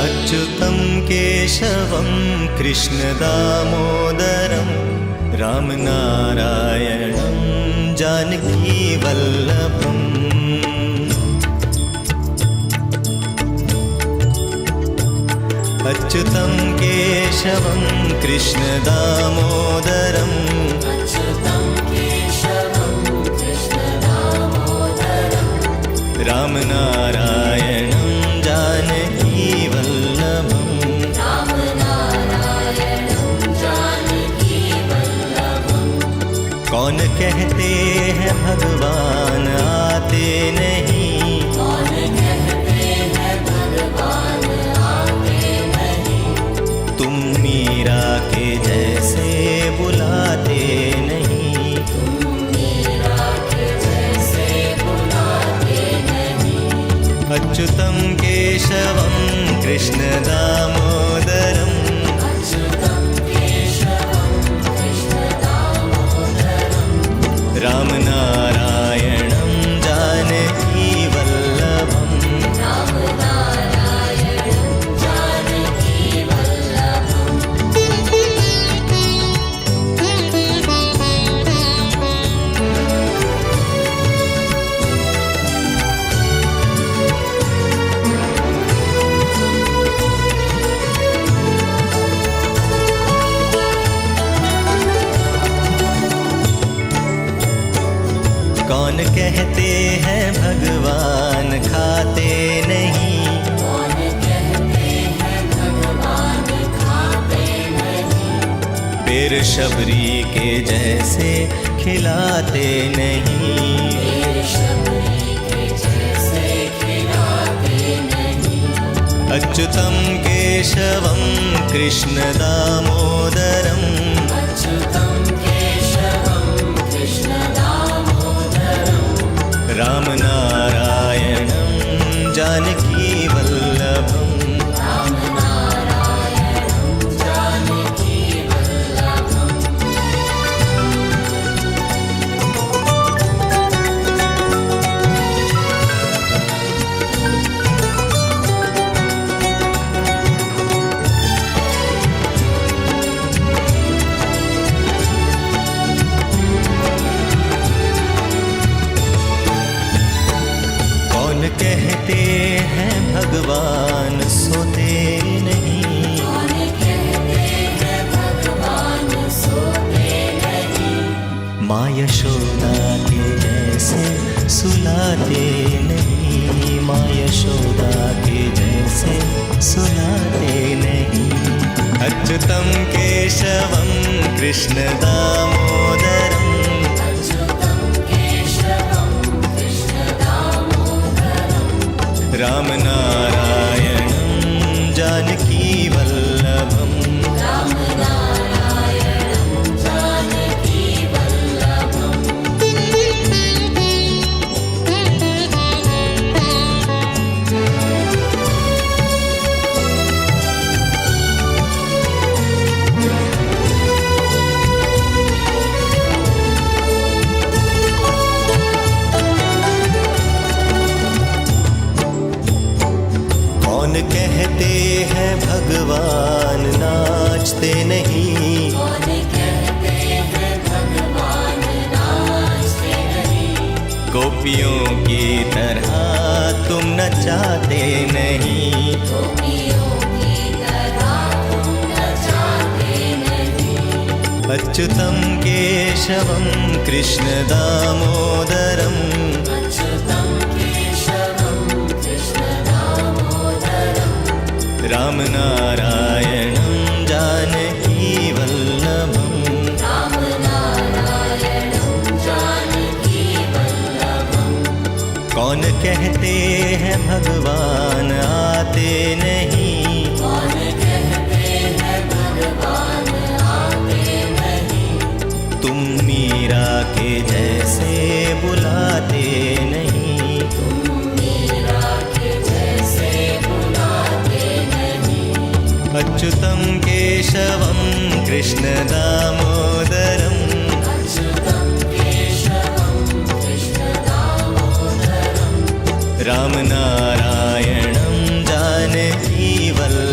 अच्युतं केशवं कृष्णदामोदरं रामनारायणं जानकीवल्लभम्। अच्युतं केशवं कृष्णदामोदरं रामनारायणं जानकीवल्लभम्। कौन कहते हैं भगवान आते नहीं, तुम मीरा के जैसे बुलाते नहीं, अच्युतं केशवं कृष्णदामोदरं रामनारायणं जानकीवल्लभम्। कौन कहते हैं भगवान खाते नहीं, पेड़ शबरी के जैसे खिलाते नहीं, अच्युतं केशवं कृष्णदामोदरं रामनारायणं जानकीवल्लभम्। कहते हैं भगवान सोते नहीं, माँ यशोदा के जैसे सुलाते नहीं, माँ यशोदा के जैसे सुलाते नहीं, अच्युतं केशवं कृष्णदामोदरं रामनारायणं जानकीवल्लभम्। कहते हैं भगवान नाचते नहीं, गोपियों की तरह तुम नचाते नहीं, अच्युतं केशवं कृष्णदामोदरं रामनारायणं जानकीवल्लभम्। कौन कहते हैं भगवान आते नहीं, तुम मीरा के जैसे बुलाते नहीं, अच्युतं केशवं कृष्णदामोदरं रामनारायणं जानकीवल्लभम्।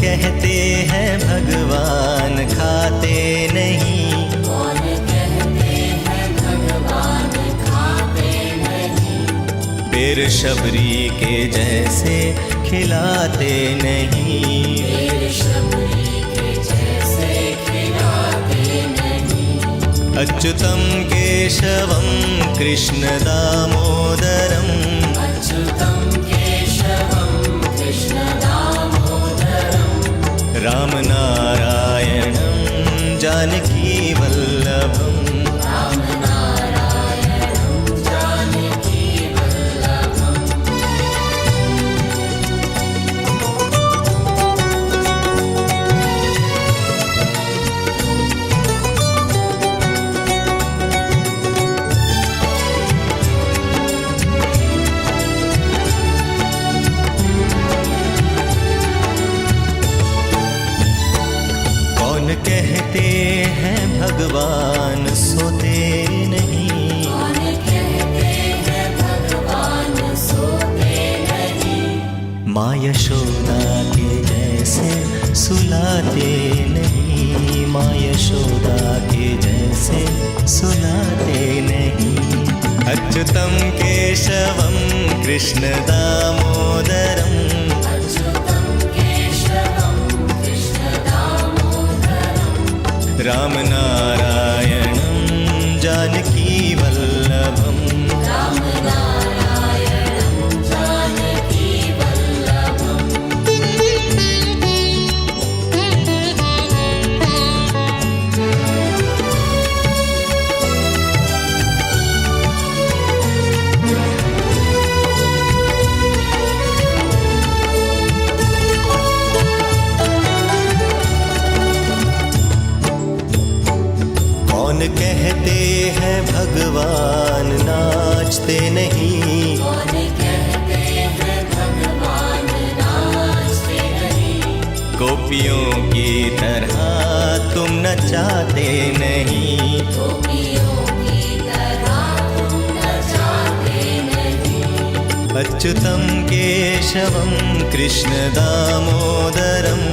कहते हैं भगवान खाते नहीं, कौन कहते हैं भगवान खाते नहीं, फिर शबरी के जैसे खिलाते नहीं, फिर शबरी के जैसे खिलाते नहीं। अच्युतं केशवं कृष्ण दामोदरम्, अच्युतं केशवं कृष्ण दामोदरं, रामनारायणं जानकी वल्लभम्, रामनारायणं जानकी वल्लभम्। कौन कहते हैं भगवान सोते नहीं, कौन कहते हैं भगवान सोते नहीं, माँ यशोदा के जैसे सुलाते नहीं, माँ यशोदा के जैसे सुलाते नहीं। अच्युतं केशवं कृष्ण दामोदरम्, अच्युतं केशवं कृष्ण दामोदरं, रामनारायणं जानकी वल्लभम्, रामनारायणं जानकी वल्लभम्। कौन कहते हैं भगवान नाचते नहीं, कौन कहते हैं भगवान नाचते नहीं, गोपियों की तरह तुम नचाते नहीं, गोपियों की तरह तुम नचाते नहीं। अच्युतं केशवं कृष्ण दामोदरम्,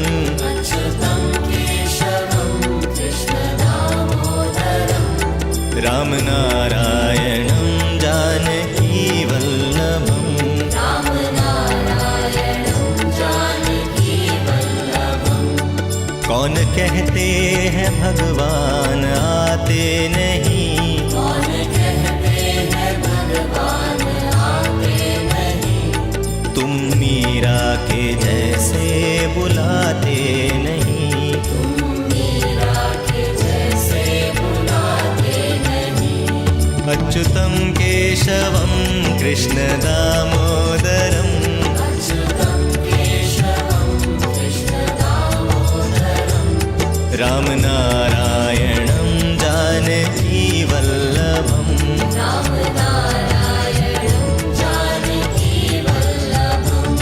अच्युतं केशवं कृष्ण दामोदरं, रामनारायणं जानकी वल्लभम्, रामनारायणं जानकी वल्लभम्। कौन कहते हैं भगवान आते नहीं, कौन कहते हैं भगवान आते नहीं, तुम मीरा के जैसे बुलाते नहीं, तुम मीरा के जैसे बुलाते नहीं। अच्युतं केशवं कृष्ण दामोदरम्, अच्युतं केशवं कृष्ण दामोदरं, रामनारायणं जानकी वल्लभम्, रामनारायणं जानकी वल्लभम्।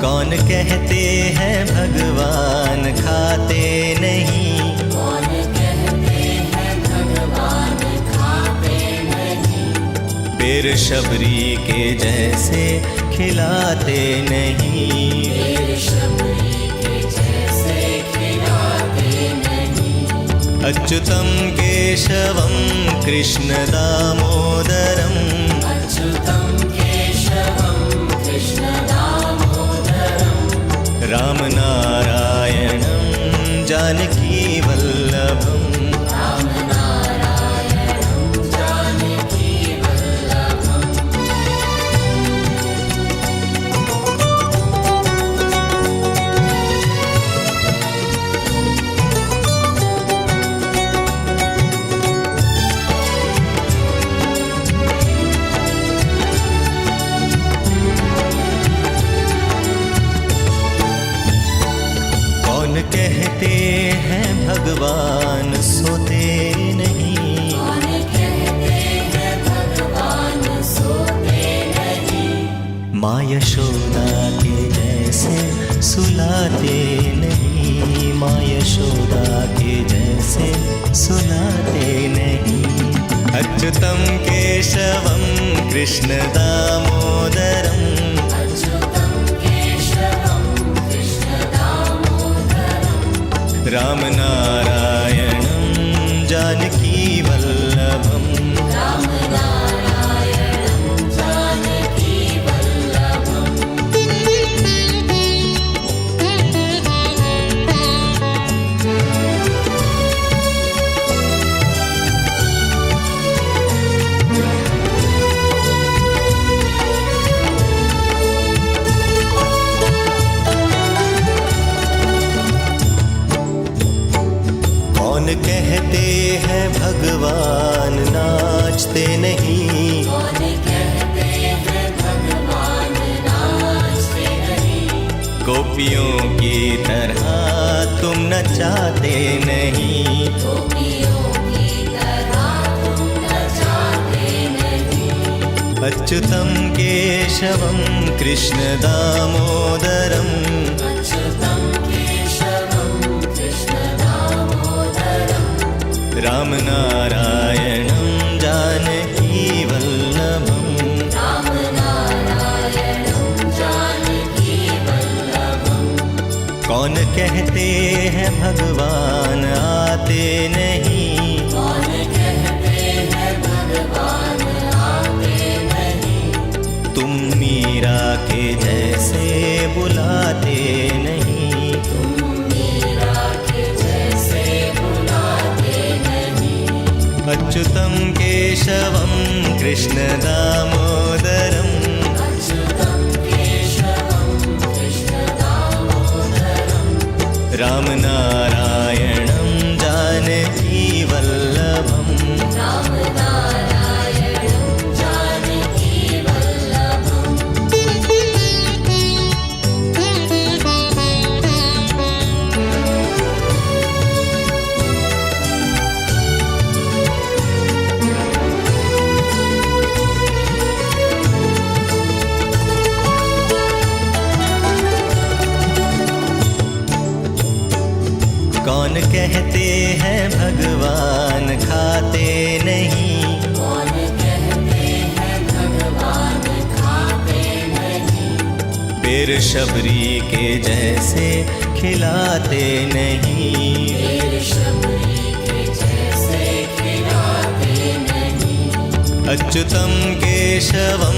कौन कहते हैं भगवान खाते नहीं, कौन कहते हैं भगवान खाते नहीं, फिर शबरी के जैसे खिलाते नहीं, फिर शबरी के जैसे खिलाते नहीं। अच्युतं केशवं कृष्ण दामोदरम्, अच्युतं केशवं कृष्ण दामोदरं, रामनारायणं जानकी वल्लभम्, रामनारायणं जानकी वल्लभम्। कहते हैं भगवान सोते नहीं, कौन कहते हैं भगवान सोते नहीं, माँ यशोदा के जैसे सुलाते नहीं, माँ यशोदा के जैसे सुलाते नहीं। अच्युतं केशवं कृष्ण दामोदरं, अच्युतं केशवं कृष्ण दामोदरं, राम नारायणं जानकी वल्लभं, राम नारायणं जानकी वल्लभम्। कौन कहते हैं भगवान नाचते नहीं, कौन कहते हैं भगवान नाचते नहीं, गोपियों की तरह तुम नचाते नहीं। गोपियों की तरह तुम नचाते नहीं। अच्युतं केशवं कृष्ण दामोदरं, अच्युतं केशवं कृष्ण दामोदरं, राम नारायणं जानकी वल्लभं, राम नारायणं जानकी वल्लभम्। कौन कहते हैं भगवान आते नहीं, कौन कहते हैं भगवान आते नहीं, तुम मीरा के जैसे बुलाते नहीं। तुम मीरा के जैसे बुलाते नहीं। अच्युतं केशवं कृष्ण दामोदरं, अच्युतं केशवं कृष्ण दामोदरं, राम नारायणं जानकी वल्लभं, राम नारायणं जानकी वल्लभम्। कौन कहते हैं भगवान खाते नहीं, कौन कहते हैं भगवान खाते नहीं, पेड़ शबरी के जैसे खिलाते नहीं। पेड़ शबरी के जैसे खिलाते नहीं। अच्युतं केशवं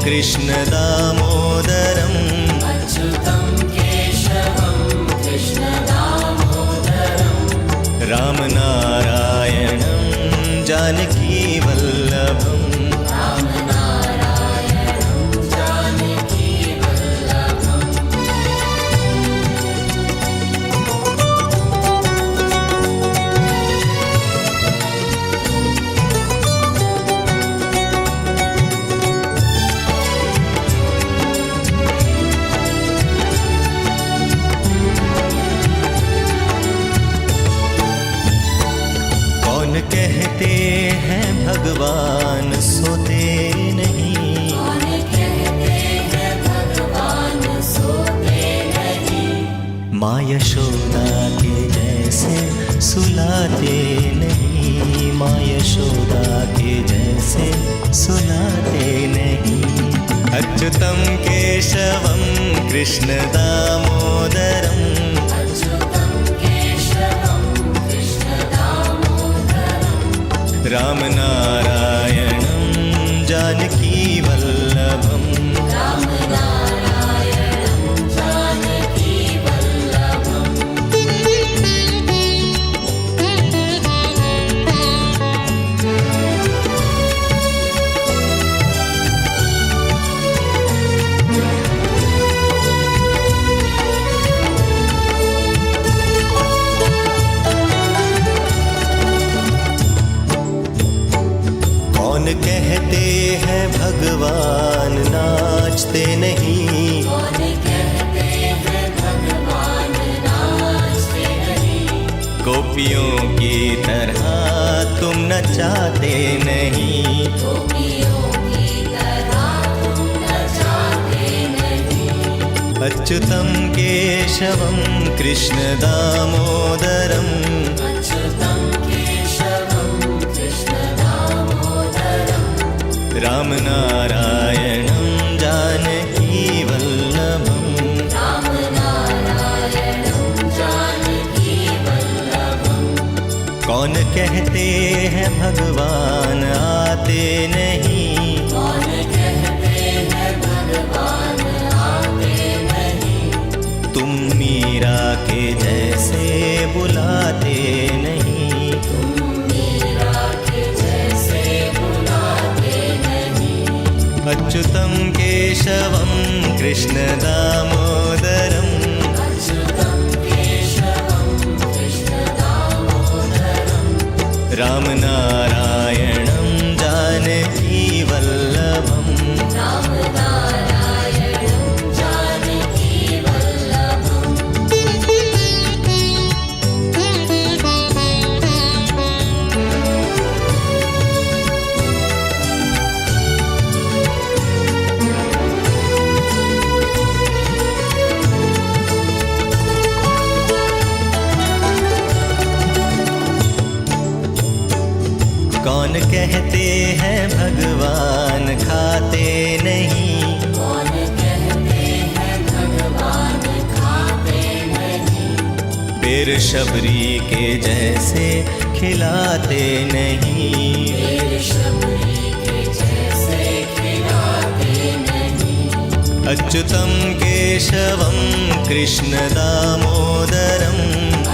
कृष्ण दामोदरं, अच्युतं केशवं कृष्ण दामोदरं, राम नारायणं जानकी वल्लभं, राम नारायणं जानकी वल्लभम्। कौन कहते हैं भगवान सोते नहीं, कौन कहते हैं भगवान सोते नहीं, माँ यशोदा के जैसे सुलाते नहीं, माँ यशोदा के जैसे सुलाते नहीं। अच्युतं केशवं कृष्ण दामोदरं, अच्युतं केशवं कृष्ण दामोदरं, राम नारायणं जानकी वल्लभं, राम नारायणं जानकी वल्लभम्। कौन कहते हैं भगवान नाचते नहीं, कौन कहते हैं भगवान नाचते नहीं, गोपियों की तरह तुम नचाते नहीं। गोपियों की तरह तुम नचाते अच्युतं केशवं कृष्णदामोदरम् अच्युतं केशवं कृष्णदामोदरं रामनारायणं जानकीवल्लभम् रामनारायणं जानकीवल्लभम् कौन कहते हैं भगवान आते नहीं, कौन कहते हैं भगवान आते नहीं, तुम मीरा के जैसे बुलाते नहीं। तुम मीरा के जैसे बुलाते नहीं। अच्युतं केशवं कृष्णदामोदरम् अच्युतं केशवं कृष्णदामोदरं रामनारायणं जानकीवल्लभम् रामनारायणं जानकीवल्लभम् कौन कहते हैं भगवान खाते नहीं, कौन कहते हैं भगवान खाते नहीं, फिर शबरी के जैसे खिलाते नहीं। फिर शबरी के जैसे खिलाते नहीं। अच्युतं केशवं कृष्णदामोदरम्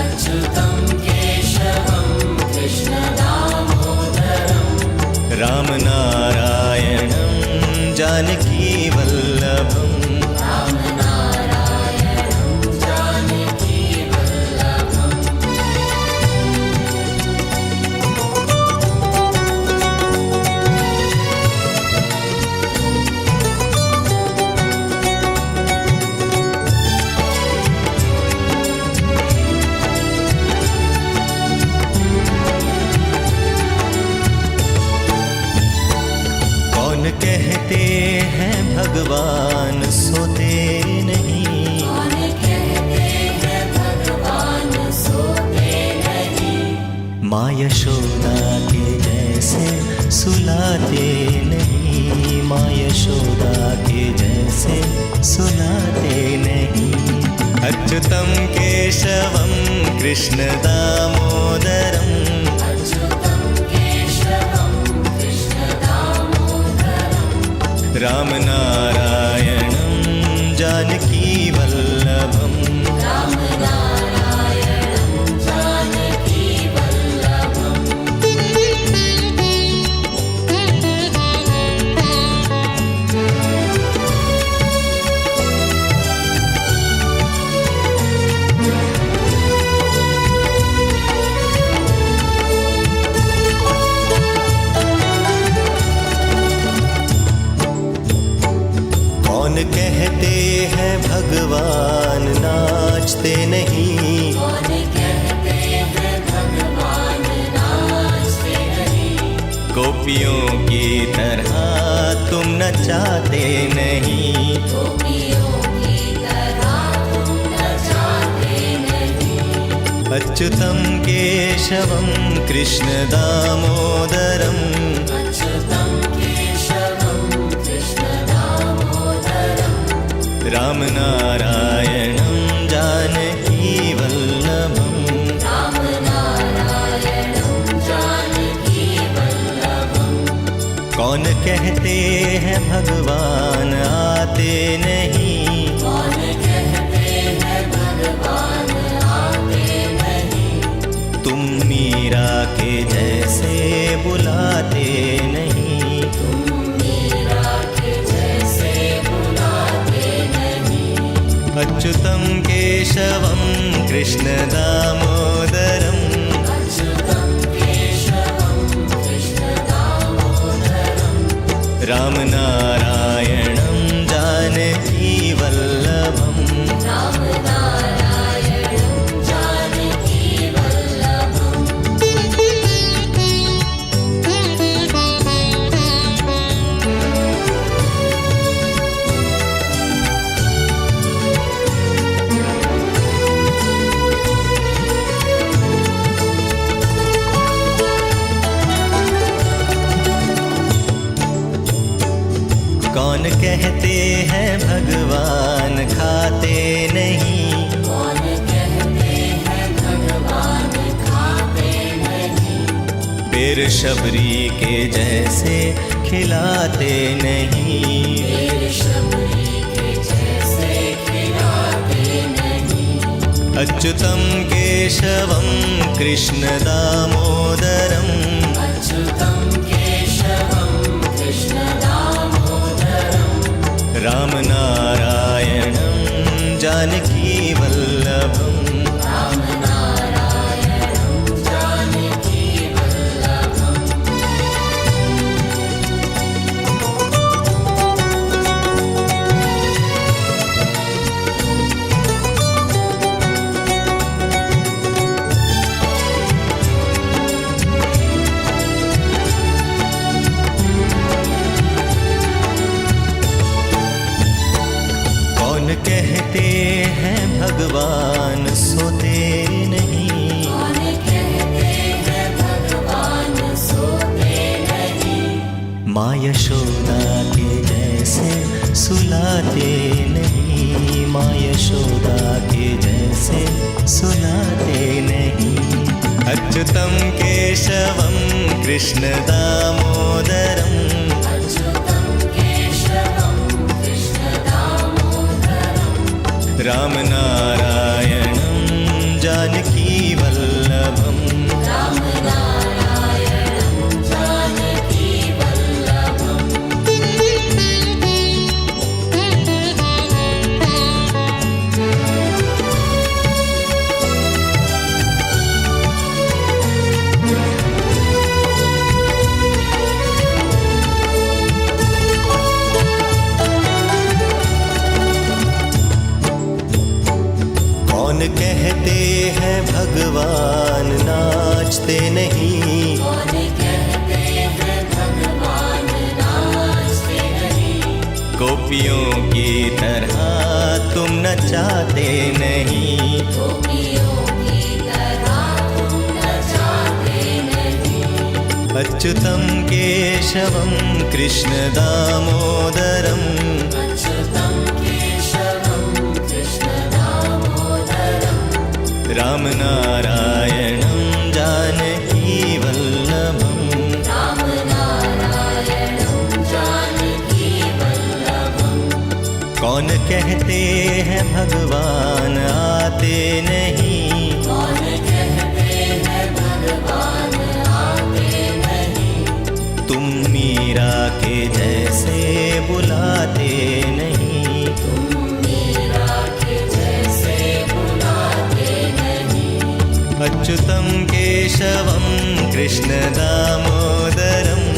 अच्युतं केशवं कृष्णदामोदरं रामनारायणं जानकीवल्लभम् रामनारायणं जानकीवल्लभम् कौन कहते हैं भगवान सोते नहीं, कौन कहते हैं भगवान सोते नहीं, माँ यशोदा के जैसे सुलाते नहीं। माँ यशोदा के जैसे सुलाते नहीं। अच्युतं केशवं कृष्णदामोदरम् अच्युतं केशवं कृष्णदामोदरं रामनारायणं जानकीवल्लभम् रामनारायणं जानकीवल्लभम् कौन कहते हैं भगवान नाचते नहीं, कौन कहते हैं भगवान नाचते नहीं, गोपियों की तरह तुम नचाते नहीं। गोपियों की तरह तुम नचाते नहीं। अच्युतं केशवं कृष्णदामोदरम् अच्युतं केशवं कृष्णदामोदरं रामनारायणं जानकीवल्लभम् रामनारायणं जानकीवल्लभम् कौन कहते हैं भगवान आते नहीं, कौन कहते हैं भगवान आते नहीं, तुम मीरा के जैसे बुलाते नहीं। तुम मीरा के जैसे बुलाते नहीं। अच्युतं केशवं कृष्णदामोदरम् अच्युतं केशवं कृष्णदामोदरं रामनारायणं जानकीवल्लभम् रामनारायणं जानकीवल्लभम् कहते हैं भगवान खाते नहीं, कौन कहते हैं भगवान खाते नहीं, फिर शबरी के जैसे खिलाते नहीं, फिर शबरी के जैसे खिलाते नहीं। अच्युतं केशवं कृष्ण दामोदरम् अच्युतं केशवं कृष्ण दामोदरम् रामनारायणं जानकी वल्लभम् रामनारायणं जानकी वल्लभम्। कौन कहते हैं भगवान सोते नहीं, कौन कहते हैं भगवान सोते नहीं, माँ यशोदा के जैसे सुलाते नहीं, माँ यशोदा के जैसे सुलाते नहीं। अच्युतं केशवं कृष्ण दामोदरम् अच्युतं केशवं कृष्ण दामोदरम् रामनारायणं जानकी वल्लभम् रामनारायणं जानकी वल्लभम्। कौन कहते हैं भगवान नाचते नहीं, कौन कहते हैं भगवान नाचते नहीं, गोपियों की तरह तुम नचाते नहीं, गोपियों की तरह तुम नचाते नहीं। अच्युतं केशवं कृष्ण दामोदरम् अच्युतं केशवं कृष्ण दामोदरम् रामनारायणं जानकी वल्लभम् रामनारायणं जानकी वल्लभम्। कौन कहते हैं भगवान आते नहीं, कौन कहते हैं भगवान आते नहीं, तुम मीरा के जैसे बुलाते नहीं, तुम मीरा के जैसे बुलाते नहीं। अच्युतं केशवं कृष्ण दामोदरम्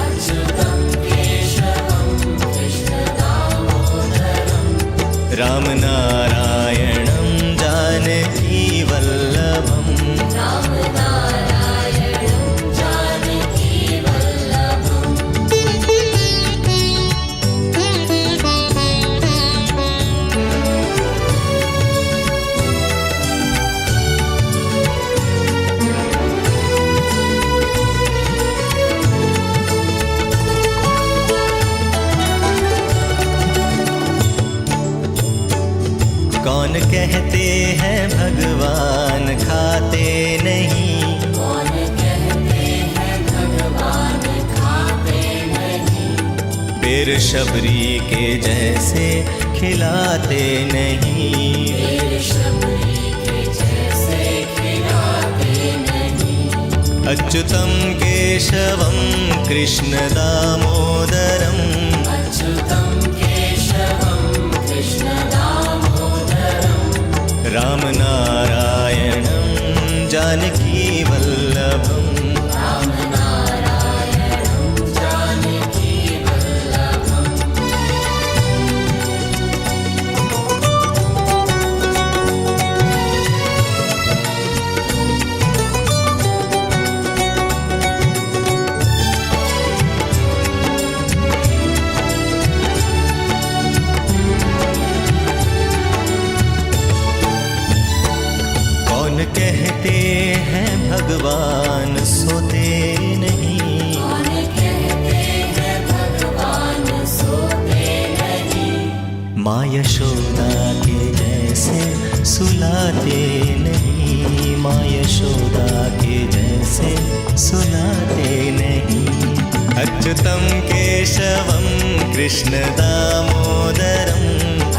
अच्युतं केशवं कृष्ण दामोदरम् रामनारायणं जानकी वल्लभम् रामनारायणं जानकी वल्लभम्। कौन कहते हैं भगवान खाते नहीं, कौन कहते हैं भगवान खाते नहीं, फिर शबरी के जैसे खिलाते नहीं, फिर शबरी के जैसे खिलाते नहीं। अच्युतं केशवं कृष्ण दामोदरम् अच्युतं केशवं कृष्ण दामोदरम् रामनारायणं जानकी वल्लभम् रामनारायणं जानकी वल्लभम्। कहते हैं भगवान सोते नहीं, कौन कहते हैं भगवान सोते माँ यशोदा के जैसे सुलाते नहीं, माँ यशोदा के जैसे सुलाते नहीं। अच्युतं केशवं कृष्ण दामोदरं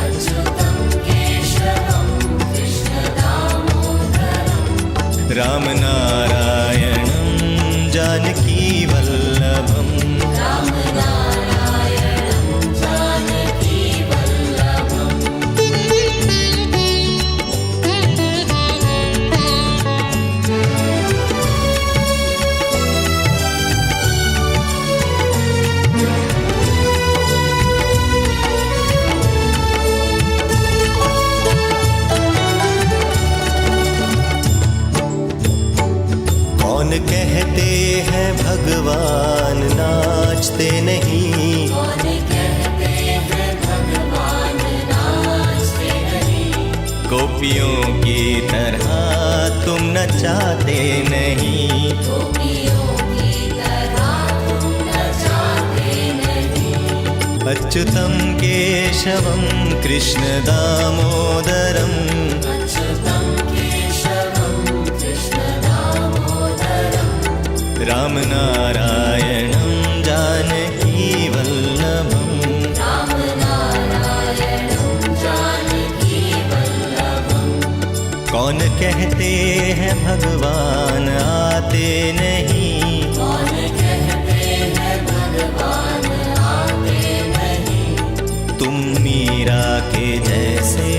अच्युतं केशवं कृष्ण दामोदरं रामनारायणं जानकी वल्लभम् रामनारायणं जानकी वल्लभम्। कौन कहते हैं भगवान नाचते नहीं, कौन कहते हैं भगवान नाचते नहीं, गोपियों की तरह तुम नचाते नहीं। गोपियों की तरह तुम नचाते नहीं। अच्युतं केशवं कृष्ण दामोदरम् अच्युतं केशवं कृष्ण दामोदरं रामनारायणं जानकी वल्लभम् रामनारायणं जानकी वल्लभम्। कौन कहते हैं भगवान आते नहीं, कौन कहते हैं भगवान आते नहीं, तुम मीरा के जैसे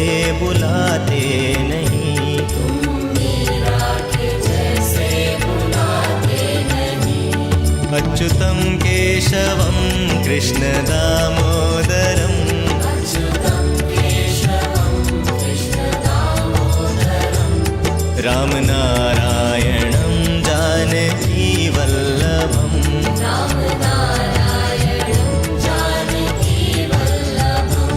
बुलाते नहीं। तुम मीरा के जैसे बुलाते नहीं। अच्युतं केशवं कृष्ण दामोदरम् अच्युतं केशवं कृष्ण दामोदरं रामनारायणं जानकी वल्लभम् रामनारायणं जानकी वल्लभम्।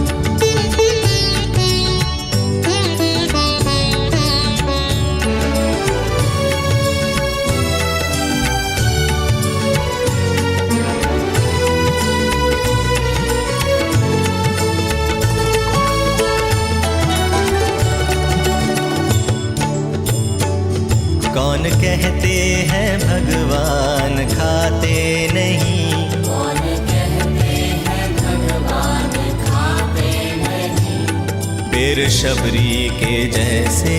कौन कहते हैं भगवान खाते नहीं, कौन कहते हैं भगवान खाते नहीं, फिर शबरी के जैसे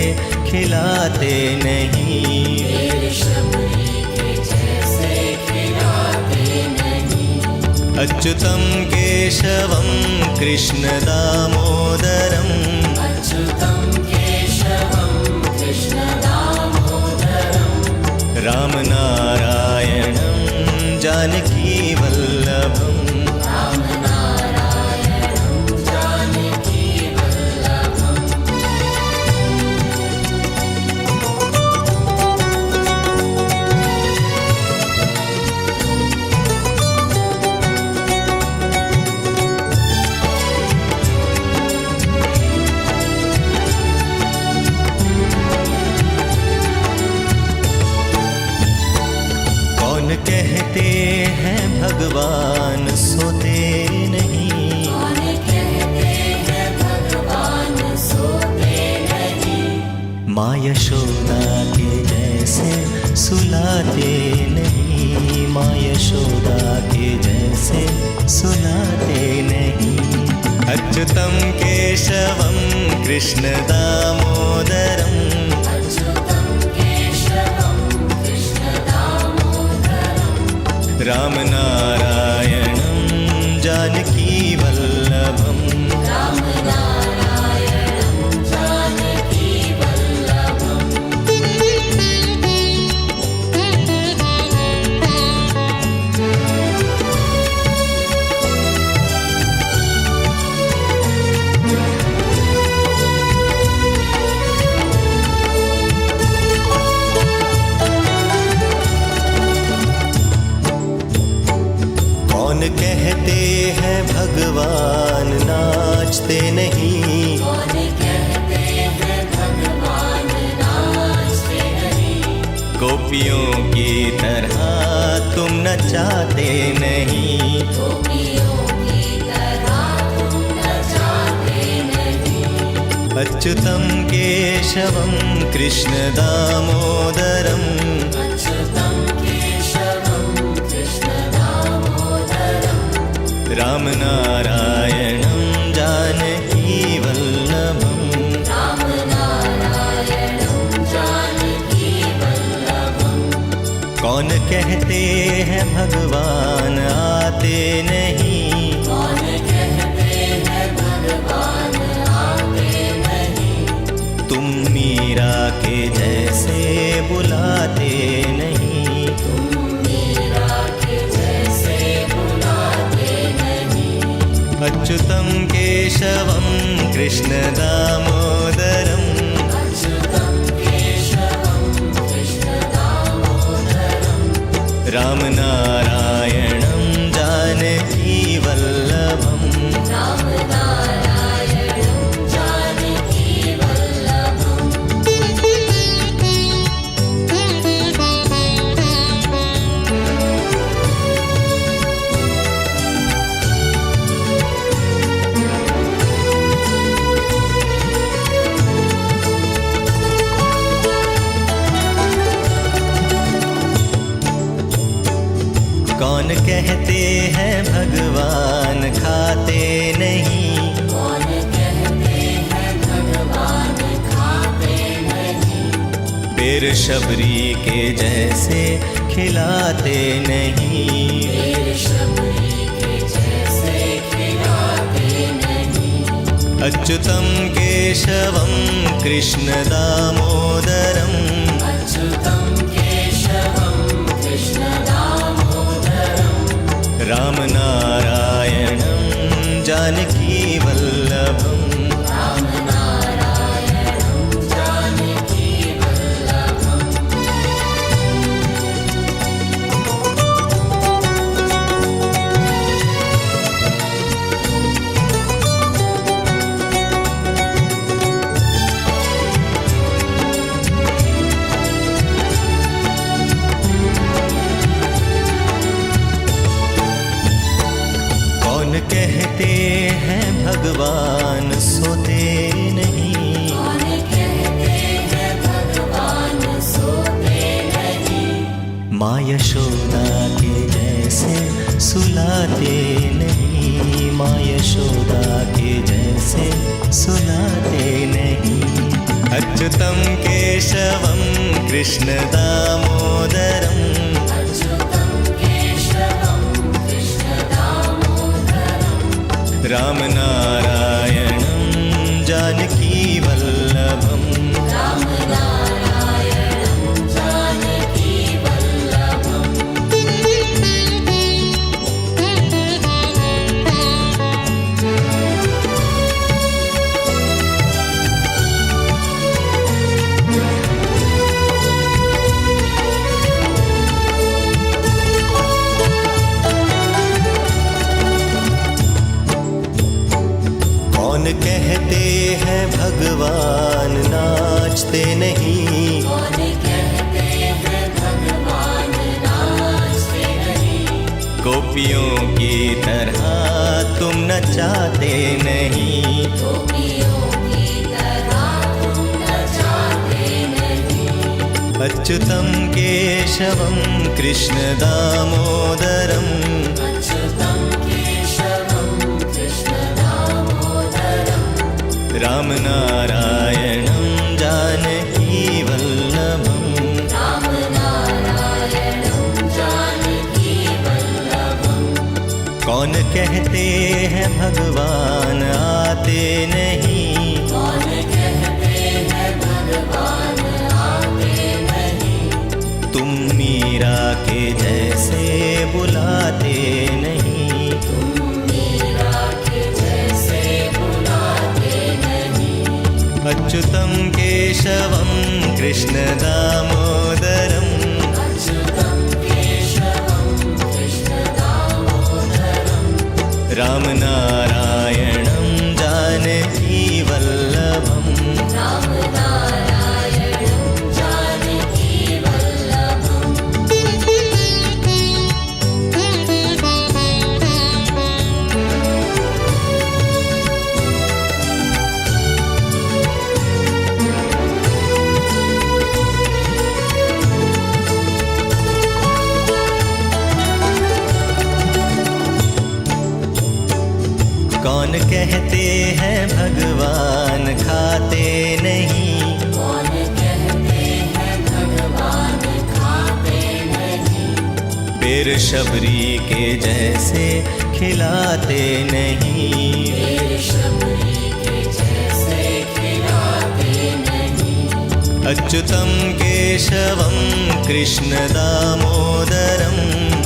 खिलाते नहीं। फिर शबरी के जैसे खिलाते नहीं। अच्युतं केशवं कृष्ण दामोदरम् अच्युतं केशवं कृष्ण दामोदरं रामनारायणं जानकी वल्लभम् रामनारायणं जानकी वल्लभम्। कौन कहते हैं भगवान सोते नहीं, कौन कहते हैं भगवान सोते नहीं, माँ यशोदा के जैसे सुलाते नहीं, माँ यशोदा के जैसे सुलाते नहीं। अच्युतं केशवं कृष्ण दामोदरम् अच्युतं केशवं कृष्ण दामोदरं रामनारायणं जानकी वल्लभम् रामनारायणं जानकी वल्लभम्। कौन कहते हैं भगवान नाचते नहीं, कौन कहते हैं भगवान नाचते नहीं, गोपियों की तरह तुम नचाते नहीं। गोपियों की तरह तुम नचाते अच्युतं केशवं कृष्णदामोदरम् अच्युतं केशवं कृष्णदामोदरम् रामनारायणं जानकीवल्लभम् रामनारायणं जानकीवल्लभम् कौन कहते हैं भगवान आते नहीं, कौन कहते हैं भगवान आते नहीं, तुम मीरा के जैसे बुलाते नहीं, तुम मीरा के जैसे बुलाते नहीं। अच्युतं केशवं कृष्णदामोदरम् अच्युतं केशवं कृष्णदामोदरम् रामनारायणं जानकीवल्लभम् रामनारायणं जानकीवल्लभम् कौन कहते हैं भगवान खाते नहीं, कौन कहते हैं भगवान खाते नहीं, पेड़ शबरी के जैसे खिलाते नहीं, पेड़ शबरी के जैसे खिलाते नहीं। अच्युतं केशवं कृष्णदामोदरम् अच्युतं केशवं कृष्णदामोदरम् रामनारायणं जानकीवल्लभम् रामनारायणं जानकीवल्लभम् कौन कहते हैं भगवान सोते नहीं, कौन कहते हैं भगवान सोते नहीं, माँ यशोदा के जैसे सुलाते नहीं, माँ यशोदा के जैसे सुलाते नहीं। अच्युतं केशवं कृष्णदामोदरम् अच्युतं केशवं कृष्णदामोदरम् रामनारायणं जानकीवल्लभम् रामनारायणं जानकीवल्लभम् कौन कहते हैं भगवान नाचते नहीं, कौन कहते हैं भगवान नाचते नहीं, गोपियों की तरह तुम नचाते नहीं, गोपियों की तरह तुम नचाते नहीं। अच्युतं केशवं कृष्णदामोदरम् अच्युतं केशवं कृष्णदामोदरम् रामनारायणं जानकीवल्लभम् रामनारायणं जानकीवल्लभम् कौन कहते हैं भगवान आते नहीं, कौन कहते हैं भगवान आते नहीं, तुम मीरा के जैसे बुलाते नहीं, तुम मीरा के जैसे बुलाते नहीं। अच्युतं केशवं कृष्णदामोदरम् अच्युतं केशवं कृष्णदामोदरम् रामनारायणं जानकीवल्लभम् रामनारायणं जानकीवल्लभम् कौन कहते हैं भगवान खाते नहीं, कौन कहते हैं भगवान खाते नहीं, फिर शबरी के जैसे खिलाते नहीं, फिर शबरी के जैसे खिलाते नहीं। अच्युतं केशवं कृष्ण दामोदरम्,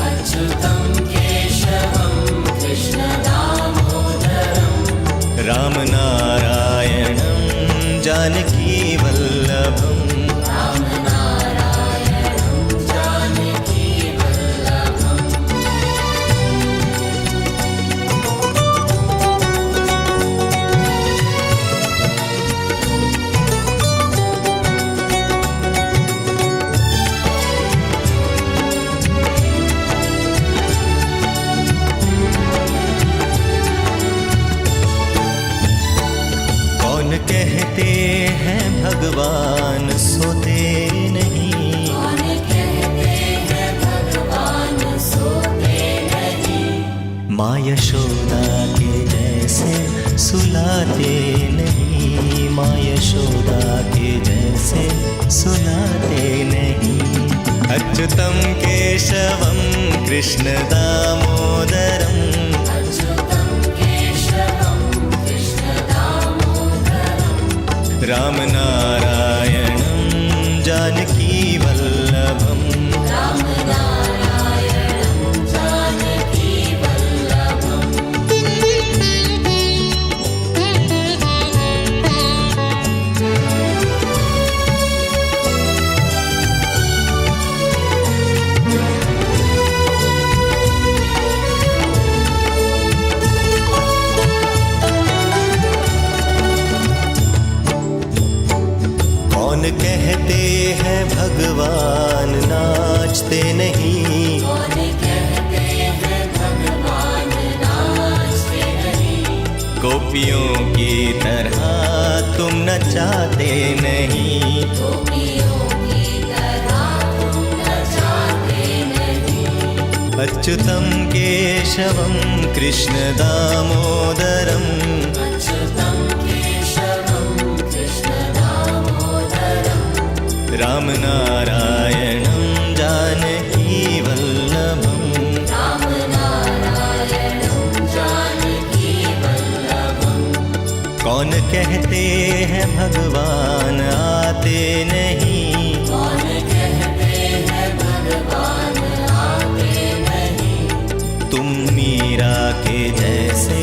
अच्युतं केशवं कृष्ण दामोदरम्, रामनारायणं जानकी वल्लभम्, रामनारायणं जानकी वल्लभम्। कौन कहते हैं भगवान सोते नहीं, कौन कहते हैं भगवान सोते नहीं, माँ यशोदा के जैसे सुलाते नहीं, माँ यशोदा के जैसे सुलाते नहीं। अच्युतं केशवं कृष्ण दामोदरम्, अच्युतं केशवं कृष्ण दामोदरम्, रामनारायणं जानकी वल्लभम्, रामनारायणं जानकी वल्लभम्। कौन कहते हैं भगवान नाचते नहीं, कौन कहते हैं भगवान नाचते नहीं, गोपियों की तरह तुम नचाते नहीं, गोपियों की तरह तुम नचाते नहीं। अच्युतं केशवं कृष्ण दामोदरम्, अच्युतं केशवं कृष्ण दामोदरम्, रामनारायणं जानकी वल्लभम्, रामनारायणं जानकी वल्लभम्। कौन कहते हैं भगवान आते नहीं, कौन कहते हैं भगवान आते नहीं, तुम मीरा के जैसे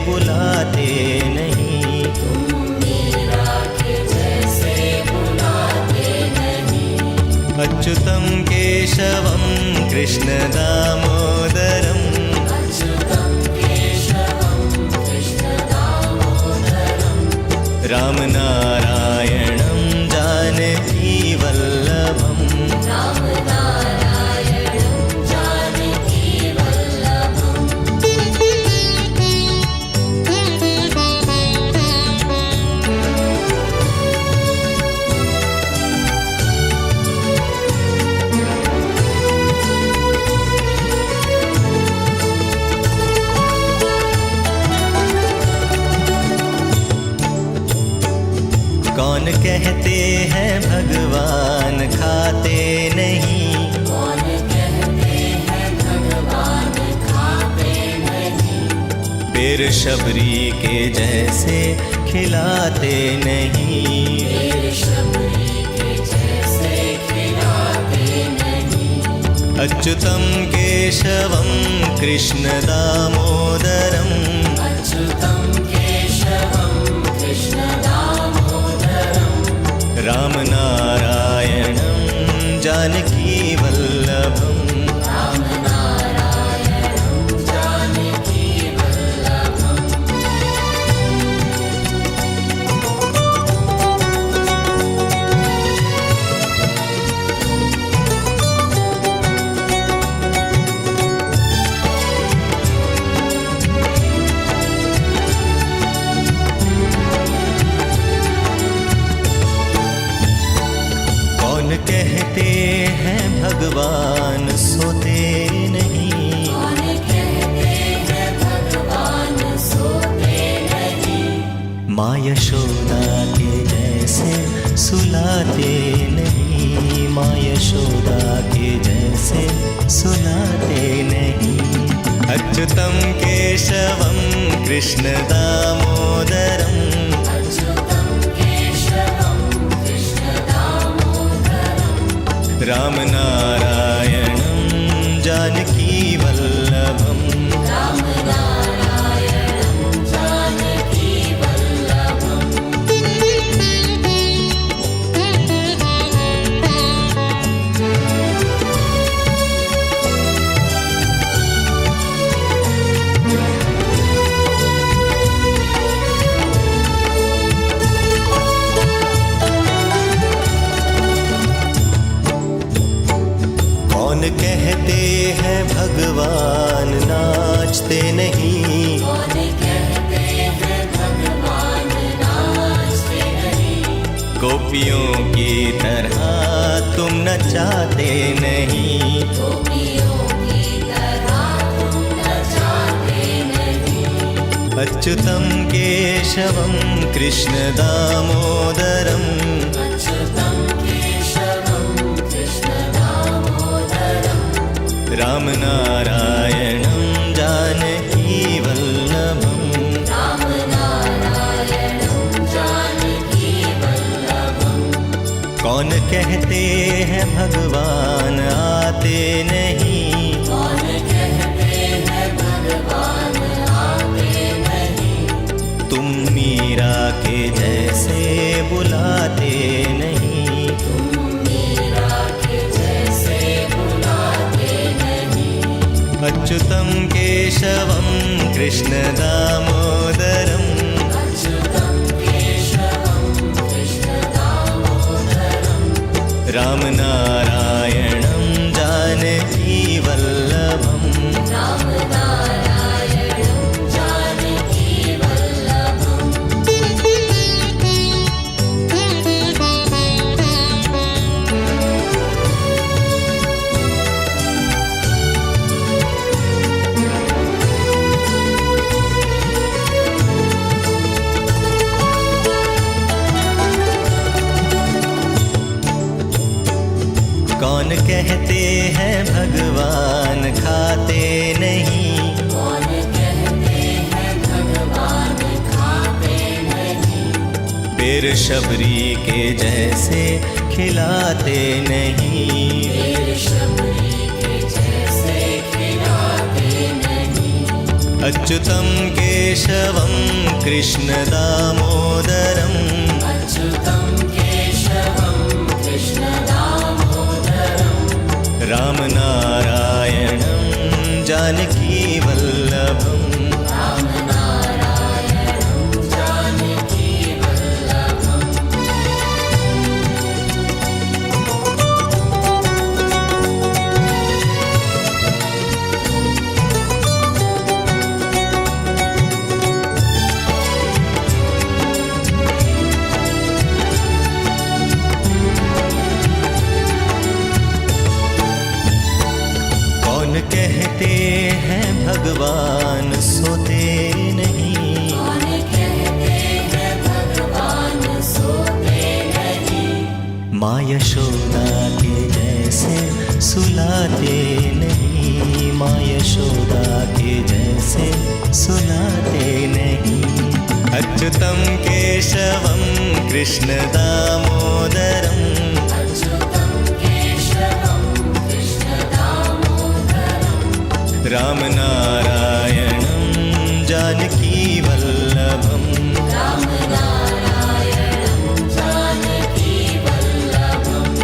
बुलाते नहीं, तुम मीरा के जैसे बुलाते नहीं। अच्युतं केशवं कृष्ण दामोदरम्, अच्युतं केशवं कृष्ण दामोदरम्, रामनारायणं जानकी वल्लभम्, रामनारायणं जानकी वल्लभम्। कौन कहते हैं भगवान खाते नहीं, कौन कहते हैं भगवान खाते नहीं, फिर शबरी के जैसे खिलाते नहीं, फिर शबरी के जैसे खिलाते नहीं। अच्युतं केशवं कृष्ण दामोदरम्, अच्युतं केशवं कृष्ण दामोदरम्, रामनारायणं जानकी वल्लभम्, रामनारायणं जानकी वल्लभम्। कहते हैं भगवान सोते नहीं, कौन कहते हैं भगवान सोते माँ यशोदा के जैसे सुलाते नहीं, माँ यशोदा के जैसे सुलाते नहीं। अच्युतं केशवं कृष्ण दामोदरं, अच्युतं केशवं कृष्ण दामोदरं, राम नारायणं जानकी वल्लभं, राम नारायणं जानकी वल्लभम्। कौन कहते हैं भगवान नाचते नहीं, कौन कहते हैं भगवान नाचते नहीं, गोपियों की तरह तुम नचाते नहीं। गोपियों की तरह तुम नचाते नहीं। अच्युतं केशवं कृष्ण दामोदरं, अच्युतं केशवं कृष्ण दामोदरं, राम नारायणं जानकी वल्लभं, राम नारायणं जानकी वल्लभम्। कौन कहते हैं भगवान आते नहीं, कौन कहते हैं भगवान आते नहीं, तुम मीरा के जैसे बुलाते नहीं। तुम मीरा के जैसे बुलाते नहीं। अच्युतं केशवं कृष्ण दामोदरं, अच्युतं केशवं कृष्ण दामोदरं, राम नारायणं जानकी वल्लभं, राम नारायणं जानकी वल्लभम्। कौन कहते हैं भगवान खाते नहीं, कौन कहते हैं भगवान खाते नहीं, पेड़ शबरी के जैसे खिलाते नहीं। पेड़ शबरी के जैसे खिलाते नहीं। अच्युतं केशवं कृष्ण दामोदरं, अच्युतं केशवं कृष्ण दामोदरं, राम नारायणं जानकी वल्लभं, राम नारायणं जानकी वल्लभम्। कौन कहते हैं भगवान सोते नहीं, कौन कहते हैं भगवान सोते नहीं, माँ यशोदा के जैसे सुलाते नहीं, माँ यशोदा के जैसे सुलाते नहीं। अच्युतं केशवं कृष्ण दामोदरं, अच्युतं केशवं कृष्ण दामोदरं, राम नारायणं जानकी वल्लभं, राम नारायणं जानकी वल्लभम्।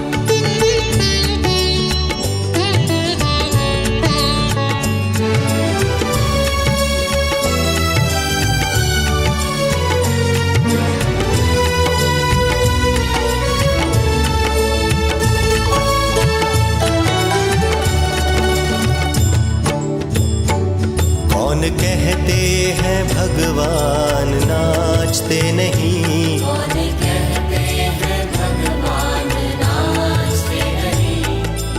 कौन कहते हैं भगवान नाचते नहीं, कौन कहते हैं भगवान नाचते नहीं,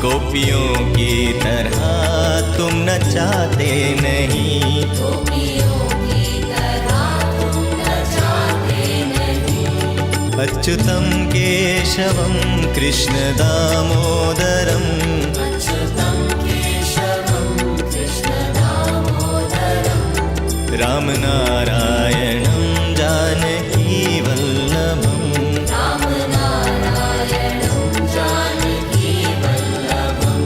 गोपियों की तरह तुम नचाते नहीं। गोपियों की तरह तुम नचाते अच्युतं केशवं कृष्णदामोदरम् अच्युतं केशवं कृष्णदामोदरं रामनारायणं जानकीवल्लभम् रामनारायणं जानकीवल्लभम्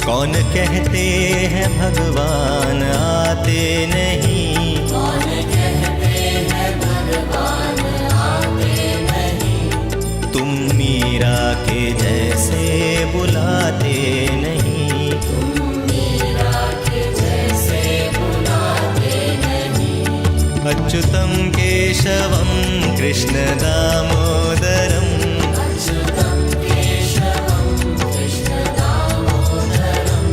कौन कहते हैं भगवान आते नहीं, कौन कहते हैं भगवान आते नहीं, तुम मीरा के जैसे बुलाते नहीं, तुम मीरा के जैसे बुलाते नहीं। अच्युतं केशवं कृष्णदामोदरम् अच्युतं केशवं कृष्णदामोदरं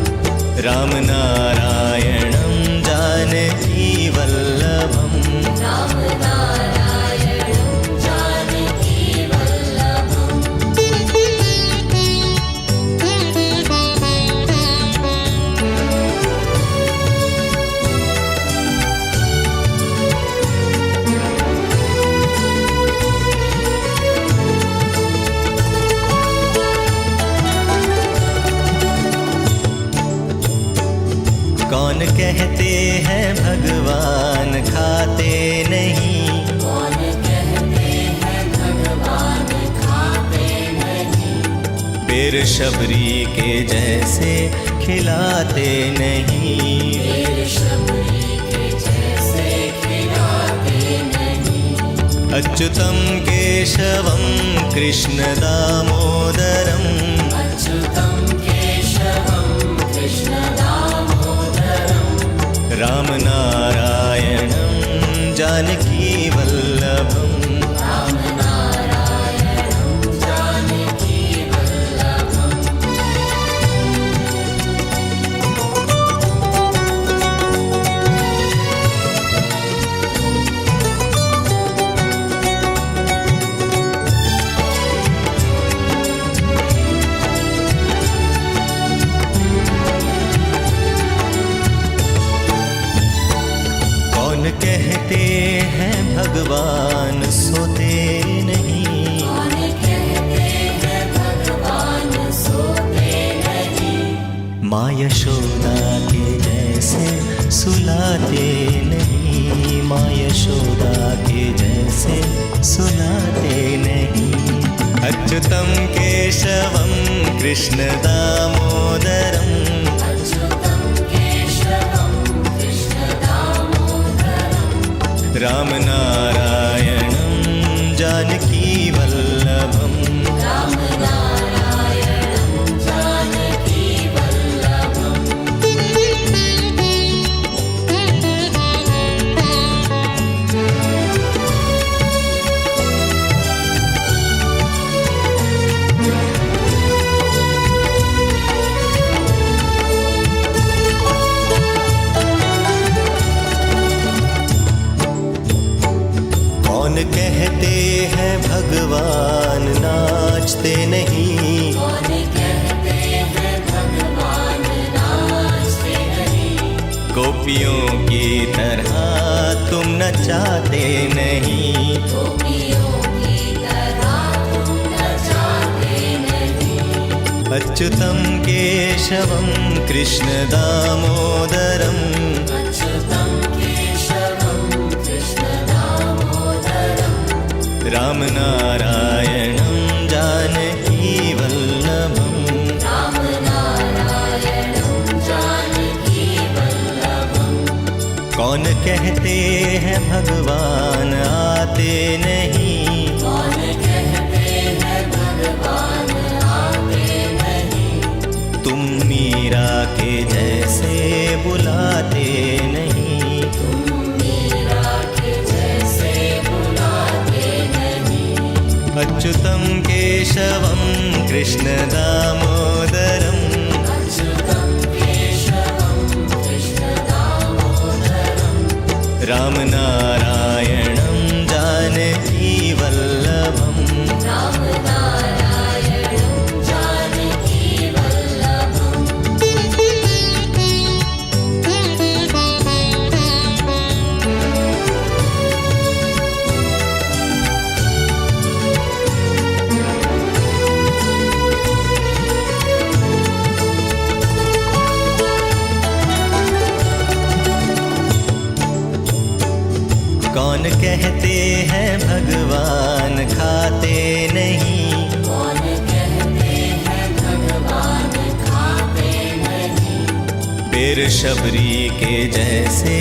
रामनारायणं जानकीवल्लभम् रामनारायणं जानकीवल्लभम् कौन कहते हैं भगवान खाते नहीं, कौन कहते हैं भगवान खाते नहीं, फिर शबरी के जैसे खिलाते नहीं, फिर शबरी के जैसे खिलाते नहीं। अच्युतं केशवं कृष्णदामोदरम् अच्युतं केशवं कृष्णदामोदरं रामनारायणं जानकीवल्लभम् रामनारायणं जानकीवल्लभम् कौन कहते हैं भगवान सोते नहीं, कौन कहते हैं भगवान सोते नहीं, माँ यशोदा के जैसे सुलाते नहीं, माँ यशोदा के जैसे सुलाते नहीं। अच्युतं केशवं कृष्णदामोदरम् अच्युतं केशवं कृष्णदामोदरं रामनारायणं जानकीवल्लभम् रामनारायणं जानकीवल्लभम् कौन कहते हैं भगवान नाचते नहीं, कौन कहते हैं भगवान नाचते नहीं, गोपियों की तरह तुम नचाते नहीं, गोपियों की तरह तुम नचाते नहीं। अच्युतं केशवं कृष्णदामोदरम् अच्युतं केशवं कृष्णदामोदरं रामनारायणं जानकीवल्लभम् रामनारायणं जानकीवल्लभम् कौन कहते हैं भगवान आते नहीं, कौन कहते हैं भगवान आते नहीं, तुम मीरा के जैसे बुलाते नहीं, तुम मीरा के जैसे बुलाते नहीं। अच्युतं केशवं कृष्णदामोदरम् अच्युतं केशवं कृष्णदामोदरं रामनारायणं जानकीवल्लभम् रामनारायणं जानकीवल्लभम् कहते हैं भगवान खाते नहीं, कौन कहते हैं भगवान खाते नहीं, फिर शबरी के जैसे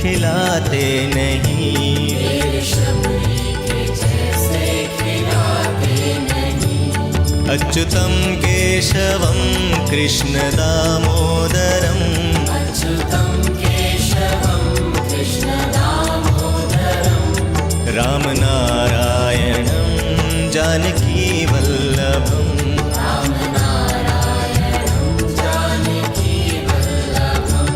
खिलाते नहीं, फिर शबरी के जैसे खिलाते नहीं। अच्युतं केशवं कृष्ण दामोदरम् अच्युतं केशवं कृष्ण दामोदरं, रामनारायणं जानकी वल्लभम् रामनारायणं जानकी वल्लभम्।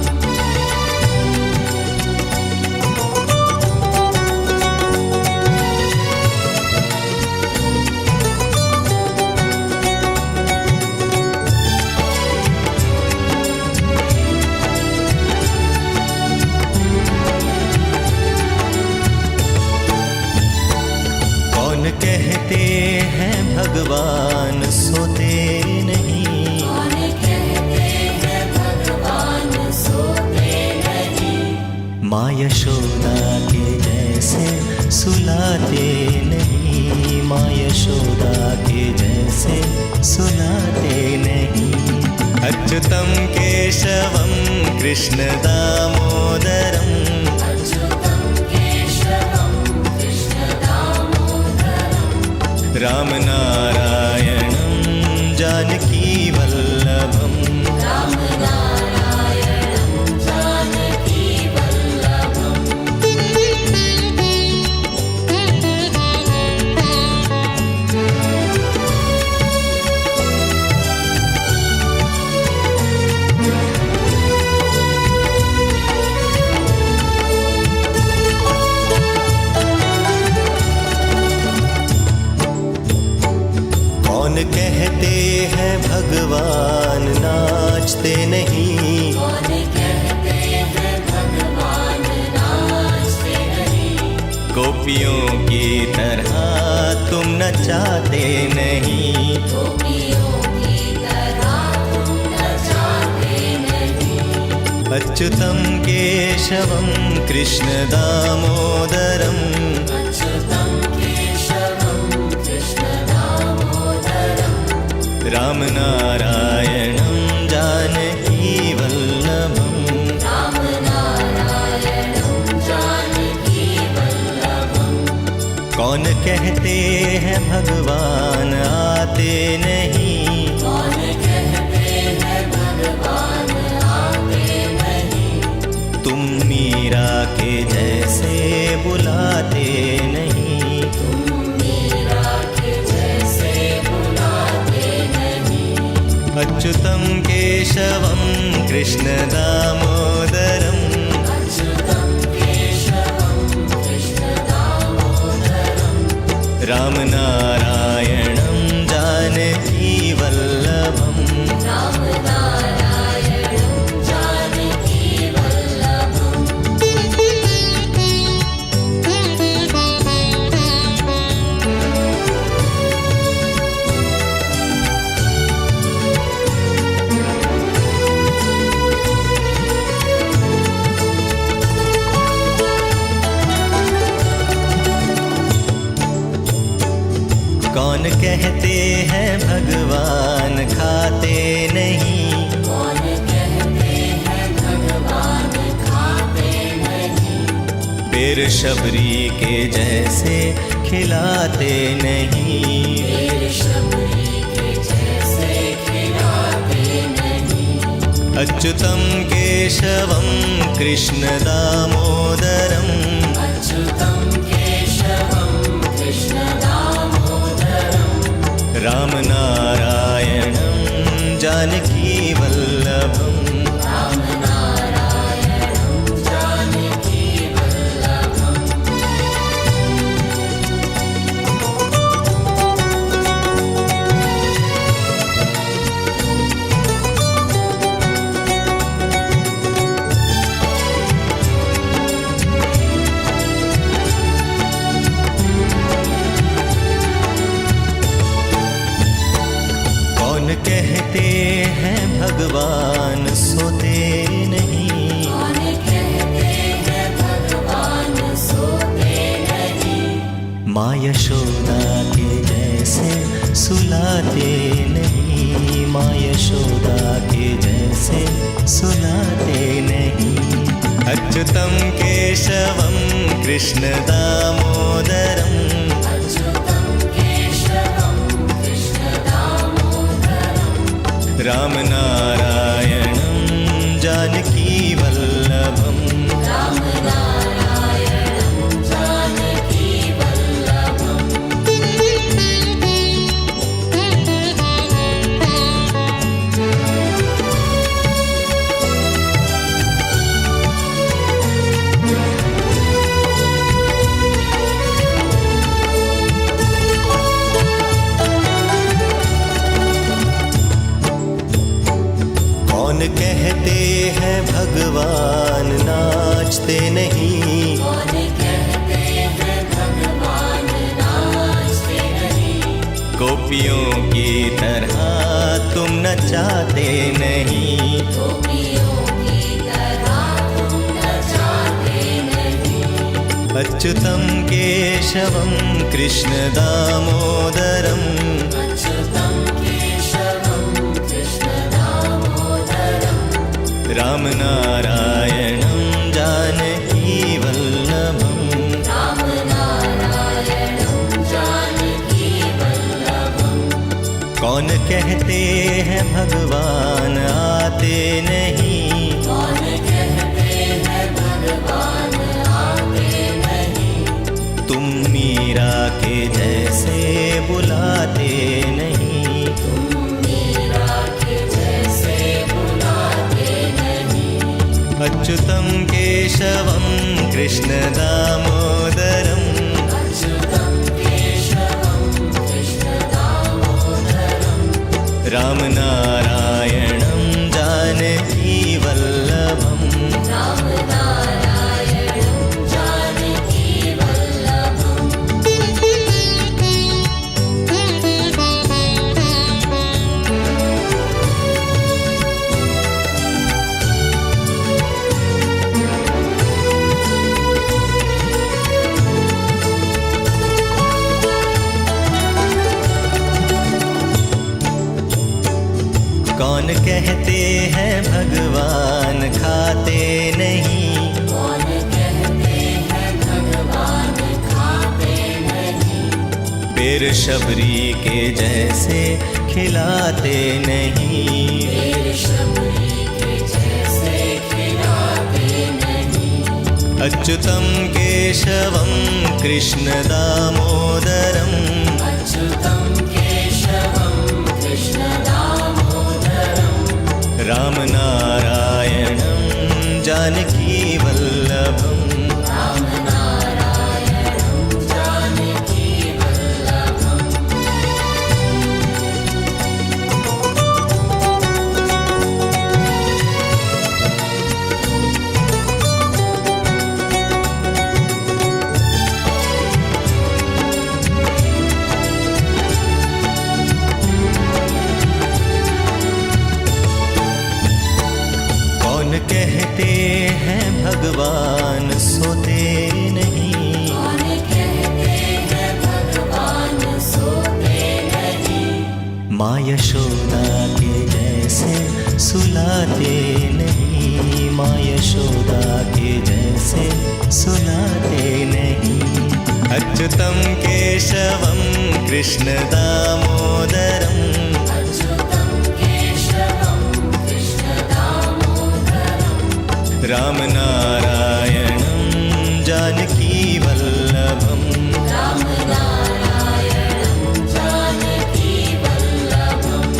कौन कहते हैं भगवान सोते नहीं, कौन कहते हैं भगवान सोते नहीं, माँ यशोदा के जैसे सुलाते नहीं, माँ यशोदा के जैसे सुलाते नहीं। अच्युतं केशवं कृष्ण दामोदरम् अच्युतं केशवं कृष्ण दामोदरं, रामनारायणं जानकी वल्लभम् रामनारायणं जानकी वल्लभम्। कौन कहते हैं भगवान नाचते नहीं, कौन कहते हैं भगवान नाचते नहीं, गोपियों की तरह तुम नचाते नहीं, गोपियों की तरह तुम नचाते नहीं। अच्युतं केशवं कृष्ण दामोदरम् अच्युतं केशवं कृष्ण दामोदरं, रामनारायणं जानकी वल्लभम् रामनारायणं जानकी वल्लभम्। कौन कहते हैं भगवान आते नहीं, कौन कहते हैं भगवान आते नहीं, तुम मीरा के जैसे बुलाते नहीं, तुम मीरा के जैसे बुलाते नहीं। अच्युतं केशवं कृष्ण दामोदरम् अच्युतं केशवं कृष्ण दामोदरं, रामनारायणं जानकी वल्लभम् रामनारायणं जानकी वल्लभम्। कौन कहते हैं भगवान खाते नहीं, कौन कहते हैं भगवान खाते नहीं, फिर शबरी के जैसे खिलाते नहीं, फिर शबरी के जैसे खिलाते नहीं। अच्युतं केशवं कृष्ण दामोदरम् अच्युतं केशवं कृष्ण दामोदरं, रामनारायणं जानकी वल्लभम् रामनारायणं जानकी वल्लभम्। कहते हैं भगवान सोते नहीं, कौन कहते हैं भगवान सोते माँ यशोदा के जैसे सुलाते नहीं, माँ यशोदा के जैसे सुलाते नहीं। अच्युतं केशवं कृष्ण दामोदरम् अच्युतं केशवं कृष्ण दामोदरं रामनारायणं जानकी वल्लभम् रामनारायणं जानकी वल्लभम्। कौन कहते हैं भगवान नाचते नहीं, कौन कहते हैं भगवान नाचते नहीं, गोपियों की तरह तुम नचाते नहीं। गोपियों की तरह तुम नचाते नहीं। अच्युतं केशवं कृष्ण दामोदरम् अच्युतं केशवं कृष्ण दामोदरं रामनारायणं जानकी वल्लभम् रामनारायणं जानकी वल्लभम्। कौन कहते हैं भगवान आते नहीं, कौन कहते हैं भगवान आते नहीं, तुम मीरा के जैसे बुलाते नहीं। तुम मीरा के जैसे बुलाते नहीं। अच्युतं केशवं कृष्ण दामोदरम् अच्युतं केशवं कृष्ण दामोदरं रामनारायणं जानकी वल्लभम् रामनारायणं जानकी वल्लभम्। कौन कहते हैं भगवान खाते नहीं, कौन कहते हैं भगवान खाते नहीं, पेड़ शबरी के जैसे खिलाते नहीं। पेड़ शबरी के जैसे खिलाते नहीं। अच्युतं केशवं कृष्ण दामोदरम् अच्युतं केशवं कृष्ण दामोदरं रामनारायणं जानकी वल्लभम् रामनारायणं जानकी वल्लभम्। कौन कहते हैं भगवान सोते नहीं, कौन कहते हैं भगवान सोते नहीं, माँ यशोदा के जैसे सुलाते नहीं, माँ यशोदा के जैसे सुलाते नहीं। अच्युतं केशवं कृष्ण दामोदरम् अच्युतं केशवं कृष्ण दामोदरं रामनारायणं जानकी वल्लभम् रामनारायणं जानकी वल्लभम्।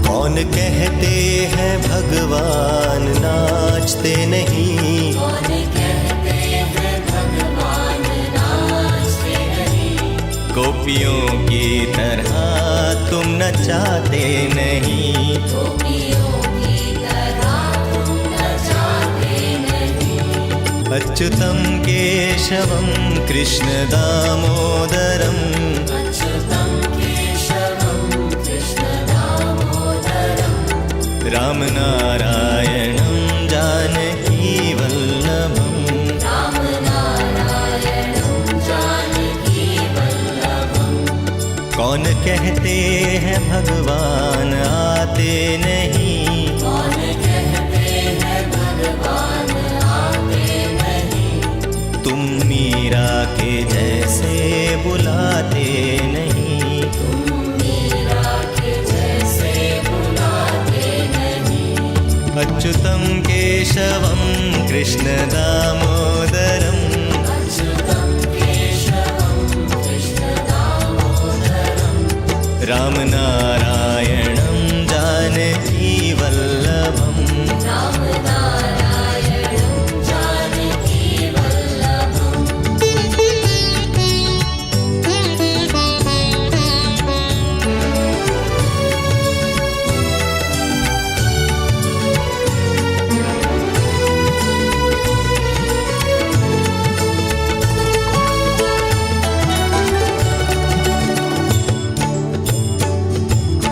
कौन कहते हैं भगवान नाचते नहीं, कौन कहते हैं भगवान नाचते नहीं, गोपियों की तरह तुम नचाते नहीं। गोपियों की तरह तुम नचाते अच्युतं केशवं कृष्ण दामोदरम् अच्युतं केशवं कृष्ण दामोदरम् रामनारायणं जानकी वल्लभम् रामनारायणं जानकी वल्लभम् कौन कहते हैं भगवान आते नहीं कौन कहते हैं भगवान आते नहीं तुम मीरा के जैसे बुलाते नहीं तुम मीरा के जैसे बुलाते नहीं अच्युतं केशवं कृष्ण दामोदरम् अच्युतं केशवं कृष्ण दामोदरम् रामनारायणं जानकी वल्लभम् रामनारायणं जानकी वल्लभम्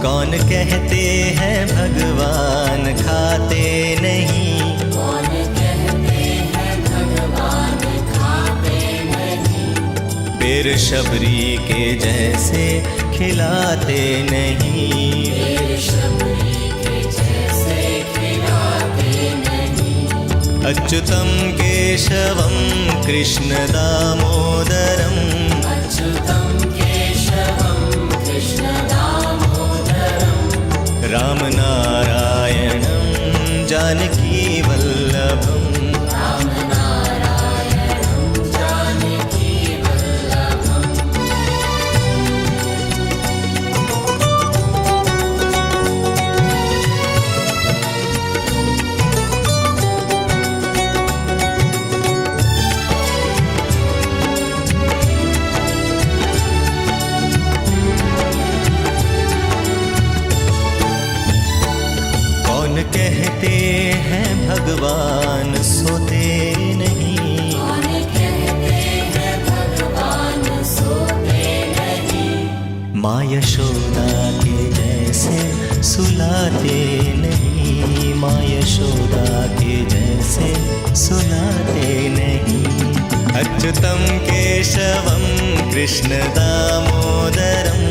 कौन कहते हैं भगवान खाते नहीं कौन कहते हैं भगवान खाते नहीं पेड़ शबरी के जैसे खिलाते नहीं पेड़ शबरी के जैसे खिलाते नहीं अच्युतं केशवं कृष्ण दामोदरम् अच्युतं केशवं कृष्ण दामोदरम् रामनारायणं जानकी वल्लभम् रामनारायणं जानकी वल्लभम् कौन कहते हैं भगवान सोते नहीं कौन कहते हैं भगवान सोते नहीं माँ यशोदा के जैसे सुलाते नहीं माँ यशोदा के जैसे सुलाते नहीं अच्युतं केशवं कृष्ण दामोदरम्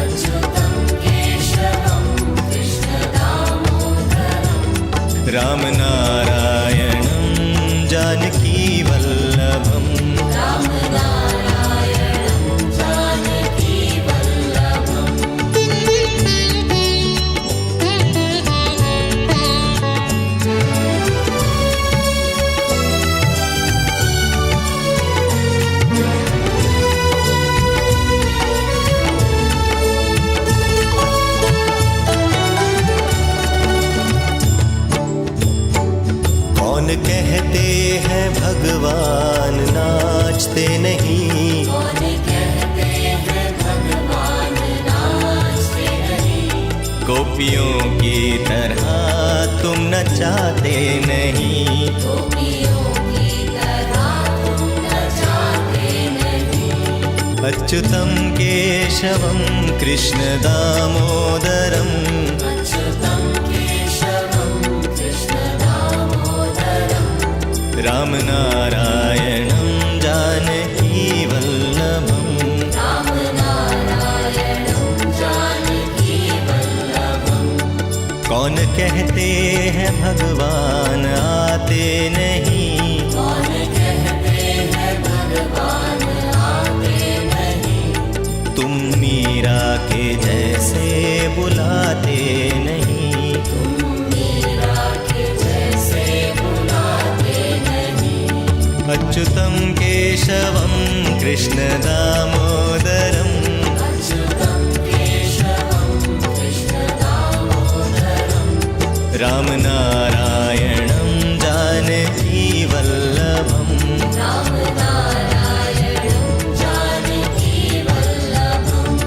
अच्युतं केशवं कृष्ण दामोदरम् रामनारायणं जानकी वल्लभम् रामनारायणं जानकी वल्लभम् कौन कहते हैं भगवान नाचते नहीं कौन कहते हैं भगवान नाचते नहीं गोपियों की तरह तुम नचाते नहीं गोपियों की तरह तुम नचाते नहीं अच्युतं केशवं कृष्ण दामोदरम् अच्युतं केशवं कृष्ण दामोदरम् रामनारायणं जानकी वल्लभम् रामनारायणं जानकी वल्लभम् कौन कहते हैं भगवान आते नहीं कौन कहते हैं भगवान आते नहीं तुम मीरा के जैसे बुलाते नहीं तुम मीरा के जैसे बुलाते नहीं अच्युतं केशवं कृष्ण दामोदरम् अच्युतं केशवं कृष्ण दामोदरम् रामनारायणं जानकी वल्लभम् रामनारायणं जानकी वल्लभम्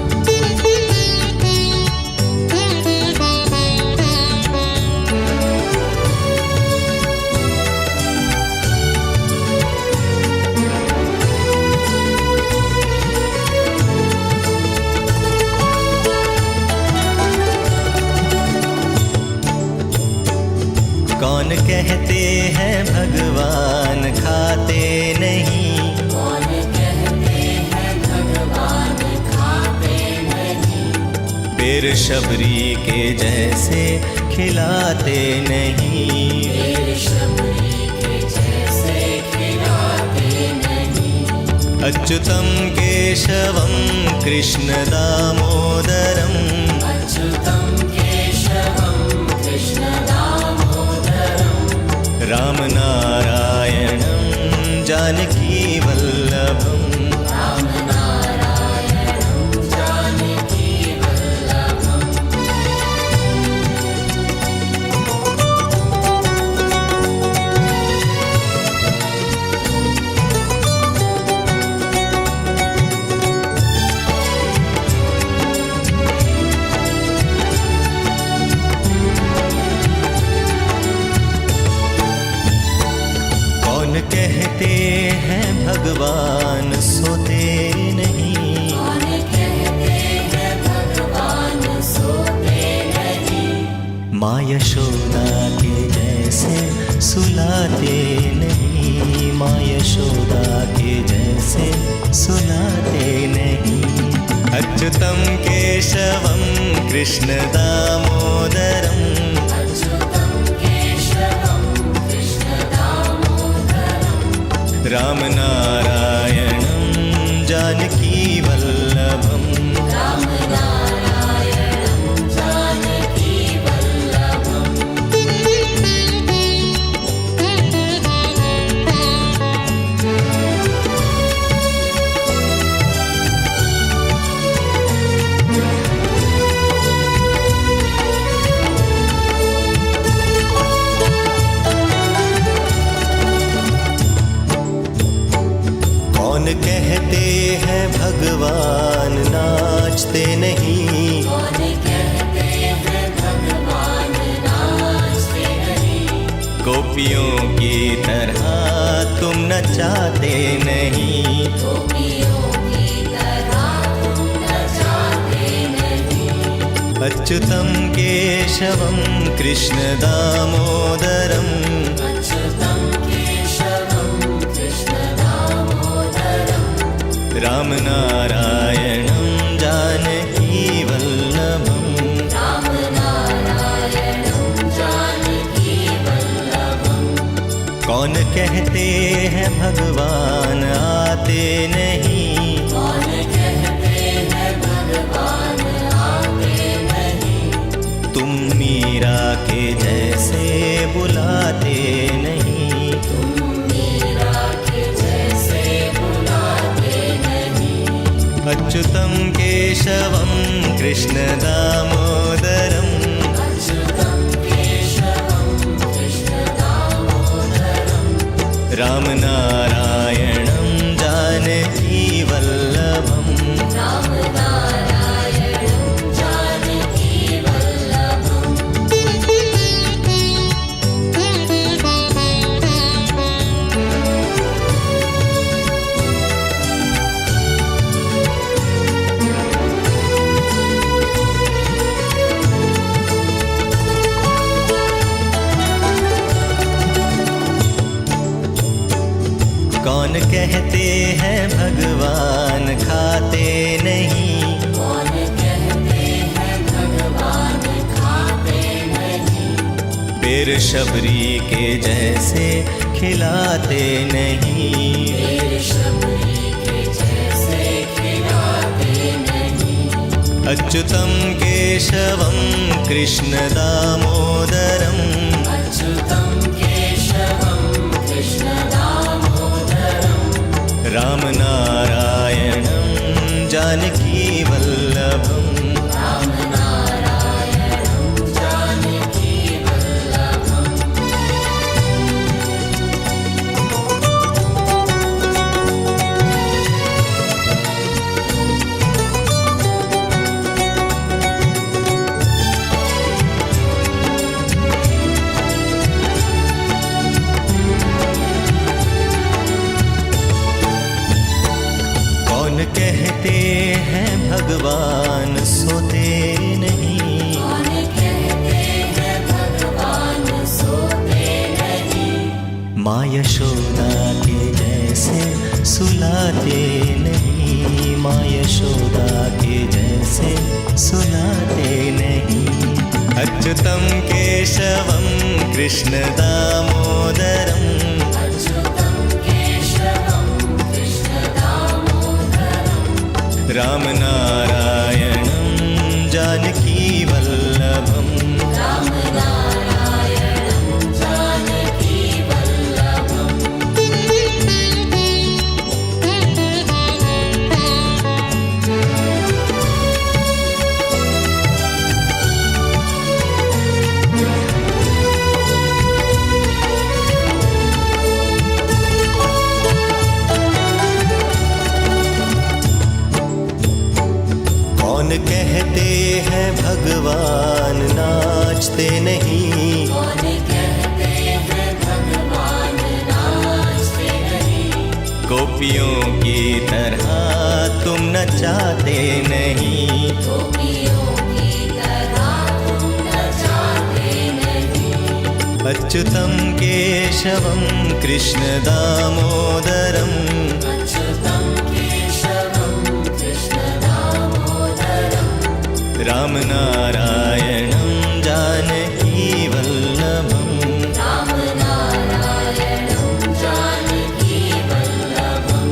कौन कहते हैं भगवान खाते नहीं, कौन कहते हैं भगवान खाते नहीं, फिर शबरी के जैसे खिलाते नहीं, फिर शबरी के जैसे खिलाते नहीं। अच्युतं केशवं कृष्ण दामोदरं, अच्युतं केशवं कृष्ण दामोदरं, रामनारायणं जानकी वल्लभम्। रामनारायणं जानकी वल्लभम्। कौन कहते हैं भगवान सोते नहीं, कौन कहते हैं भगवान सोते नहीं, माँ यशोदा के जैसे सुलाते नहीं, माँ यशोदा के जैसे सुलाते नहीं। अच्युतं केशवं कृष्ण दामोदरं, अच्युतं केशवं कृष्ण दामोदरं, रामनारायणं जानकी वल्लभम्। रामनारायणं जानकी वल्लभम्। कौन कहते हैं भगवान नाचते नहीं, कौन कहते हैं भगवान नाचते नहीं, गोपियों की तरह तुम नचाते नहीं, गोपियों की तरह तुम नचाते नहीं। अच्युतं केशवं कृष्ण दामोदरं, अच्युतं केशवं कृष्ण दामोदरं, रामनारायणं जानकी वल्लभम्। रामनारायणं जानकी वल्लभम्। कौन कहते हैं भगवान आते नहीं, कौन कहते हैं भगवान आते नहीं, तुम मीरा के जैसे बुलाते नहीं, तुम मीरा के जैसे बुलाते नहीं। अच्युतं केशवं कृष्ण दामोदरं, अच्युतं केशवं कृष्ण दामोदरं, रामनारायणं जानकी वल्लभम्। रामनारायणं जानकी वल्लभम्। कौन कहते हैं भगवान खाते नहीं, कौन कहते हैं भगवान खाते नहीं, फिर शबरी के जैसे खिलाते नहीं, फिर शबरी के जैसे खिलाते नहीं। अच्युतं केशवं कृष्ण दामोदरं, अच्युतं केशवं कृष्ण दामोदरं, रामनारायणं जानकी वल्लभम्। रामनारायणं जानकी वल्लभम्। कहते हैं भगवान सोते नहीं, कौन कहते हैं भगवान सोते माँ यशोदा के जैसे सुलाते नहीं, माँ यशोदा के जैसे सुलाते नहीं। अच्युतं केशवं कृष्ण दामोदरं, अच्युतं केशवं कृष्ण दामोदरं, राम नारायणं जानकी वल्लभं, राम नारायणं जानकी वल्लभम्। कौन कहते हैं भगवान नाचते नहीं, कौन कहते हैं भगवान नाचते नहीं, गोपियों की तरह तुम नचाते नहीं। गोपियों की तरह तुम नचाते नहीं। अच्युतं केशवं कृष्ण दामोदरं, अच्युतं केशवं कृष्ण दामोदरं, राम नारायणं जानकी वल्लभं, राम नारायणं जानकी वल्लभम्।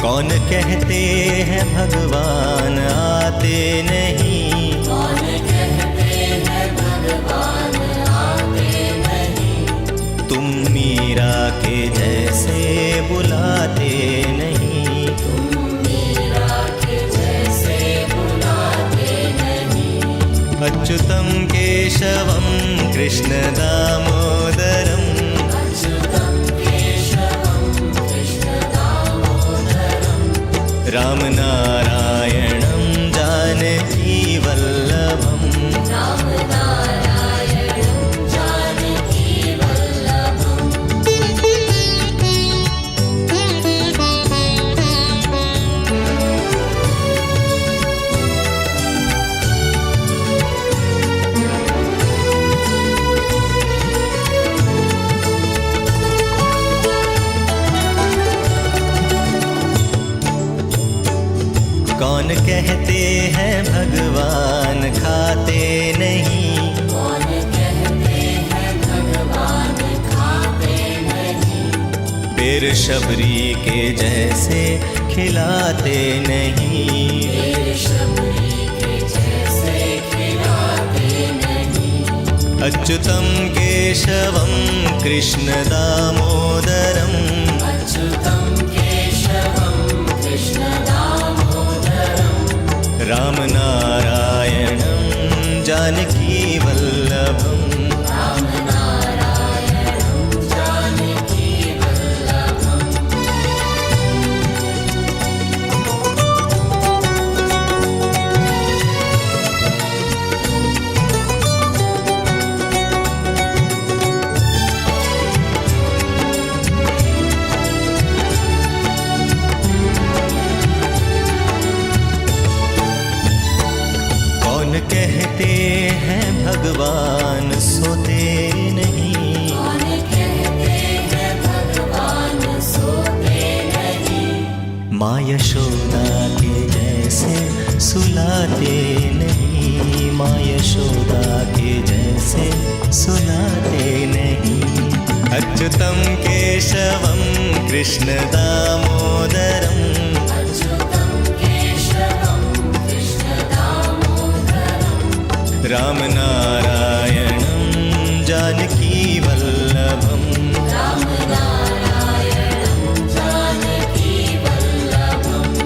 कौन कहते हैं भगवान आते नहीं, कौन कहते हैं भगवान आते नहीं, तुम मीरा के जैसे बुलाते नहीं। तुम मीरा के जैसे बुलाते नहीं। अच्युतं केशवं कृष्ण दामोदरं, अच्युतं केशवं कृष्ण दामोदरं, राम नारायणं जानकी वल्लभं, राम नारायणं जानकी वल्लभम्। कौन कहते हैं भगवान खाते नहीं, कौन कहते हैं भगवान खाते नहीं, फिर शबरी के जैसे खिलाते नहीं। फिर शबरी के जैसे खिलाते नहीं। अच्युतं केशवं कृष्ण दामोदरं, अच्युतं केशवं कृष्ण दामोदरं, राम नारायणं जानकी वल्लभं, राम नारायणं जानकी वल्लभम्। कौन कहते हैं भगवान सोते नहीं, कौन कहते हैं भगवान सोते नहीं, माँ यशोदा के जैसे सुलाते नहीं, माँ यशोदा के जैसे सुलाते नहीं। अच्युतं केशवं कृष्ण दामोदरं, अच्युतं केशवं कृष्ण दामोदरं, राम नारायणं जानकी वल्लभं, राम नारायणं जानकी वल्लभम्।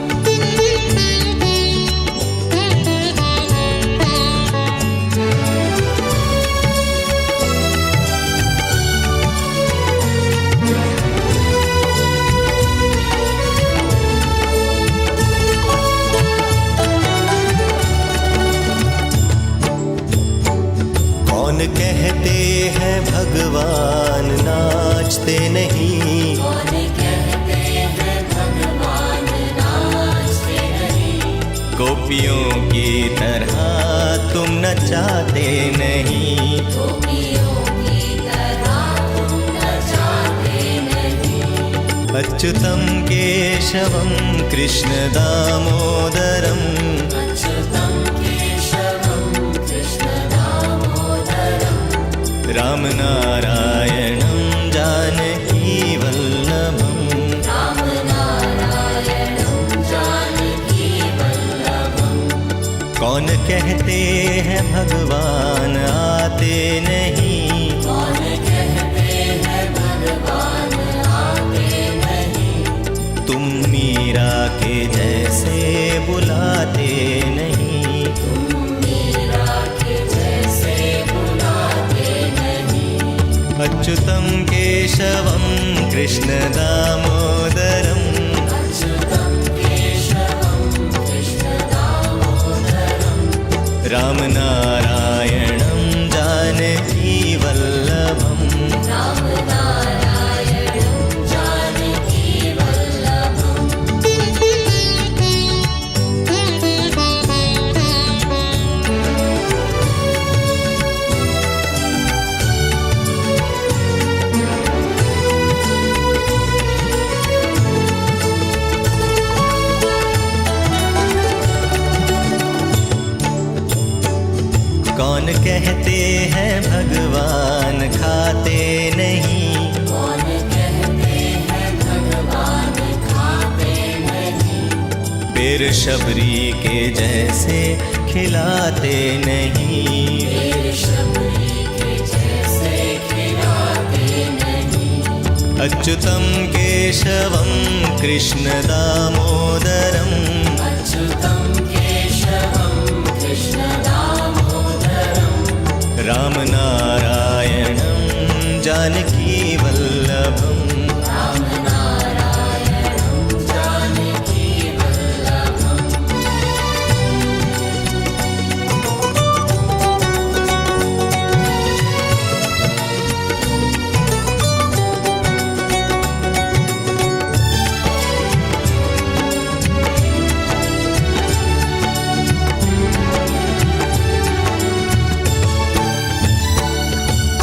कौन कहते हैं भगवान नाचते नहीं, कौन कहते हैं भगवान नाचते नहीं, गोपियों की तरह तुम नचाते नहीं। गोपियों की तरह तुम नचाते अच्युतं केशवं कृष्णदामोदरम् अच्युतं केशवं कृष्णदामोदरं रामनारायणं जानकीवल्लभम् रामनारायणं जानकीवल्लभम् कौन कहते हैं भगवान आते नहीं, कौन कहते हैं भगवान आते नहीं, तुम मीरा के जैसे बुलाते नहीं। तुम मीरा के जैसे बुलाते नहीं। अच्युतं केशवं कृष्णदामोदरम् अच्युतं केशवं कृष्णदामोदरं रामनारायणं जानकीवल्लभम् रामनारायणं जानकीवल्लभम् कौन कहते हैं भगवान खाते नहीं, कौन कहते हैं भगवान खाते नहीं, फिर शबरी के जैसे खिलाते नहीं। फिर शबरी के जैसे खिलाते नहीं। अच्युतं केशवं कृष्णदामोदरम् अच्युतं केशवं कृष्णदामोदरं रामनारायणं जानकीवल्लभम् रामनारायणं जानकीवल्लभम्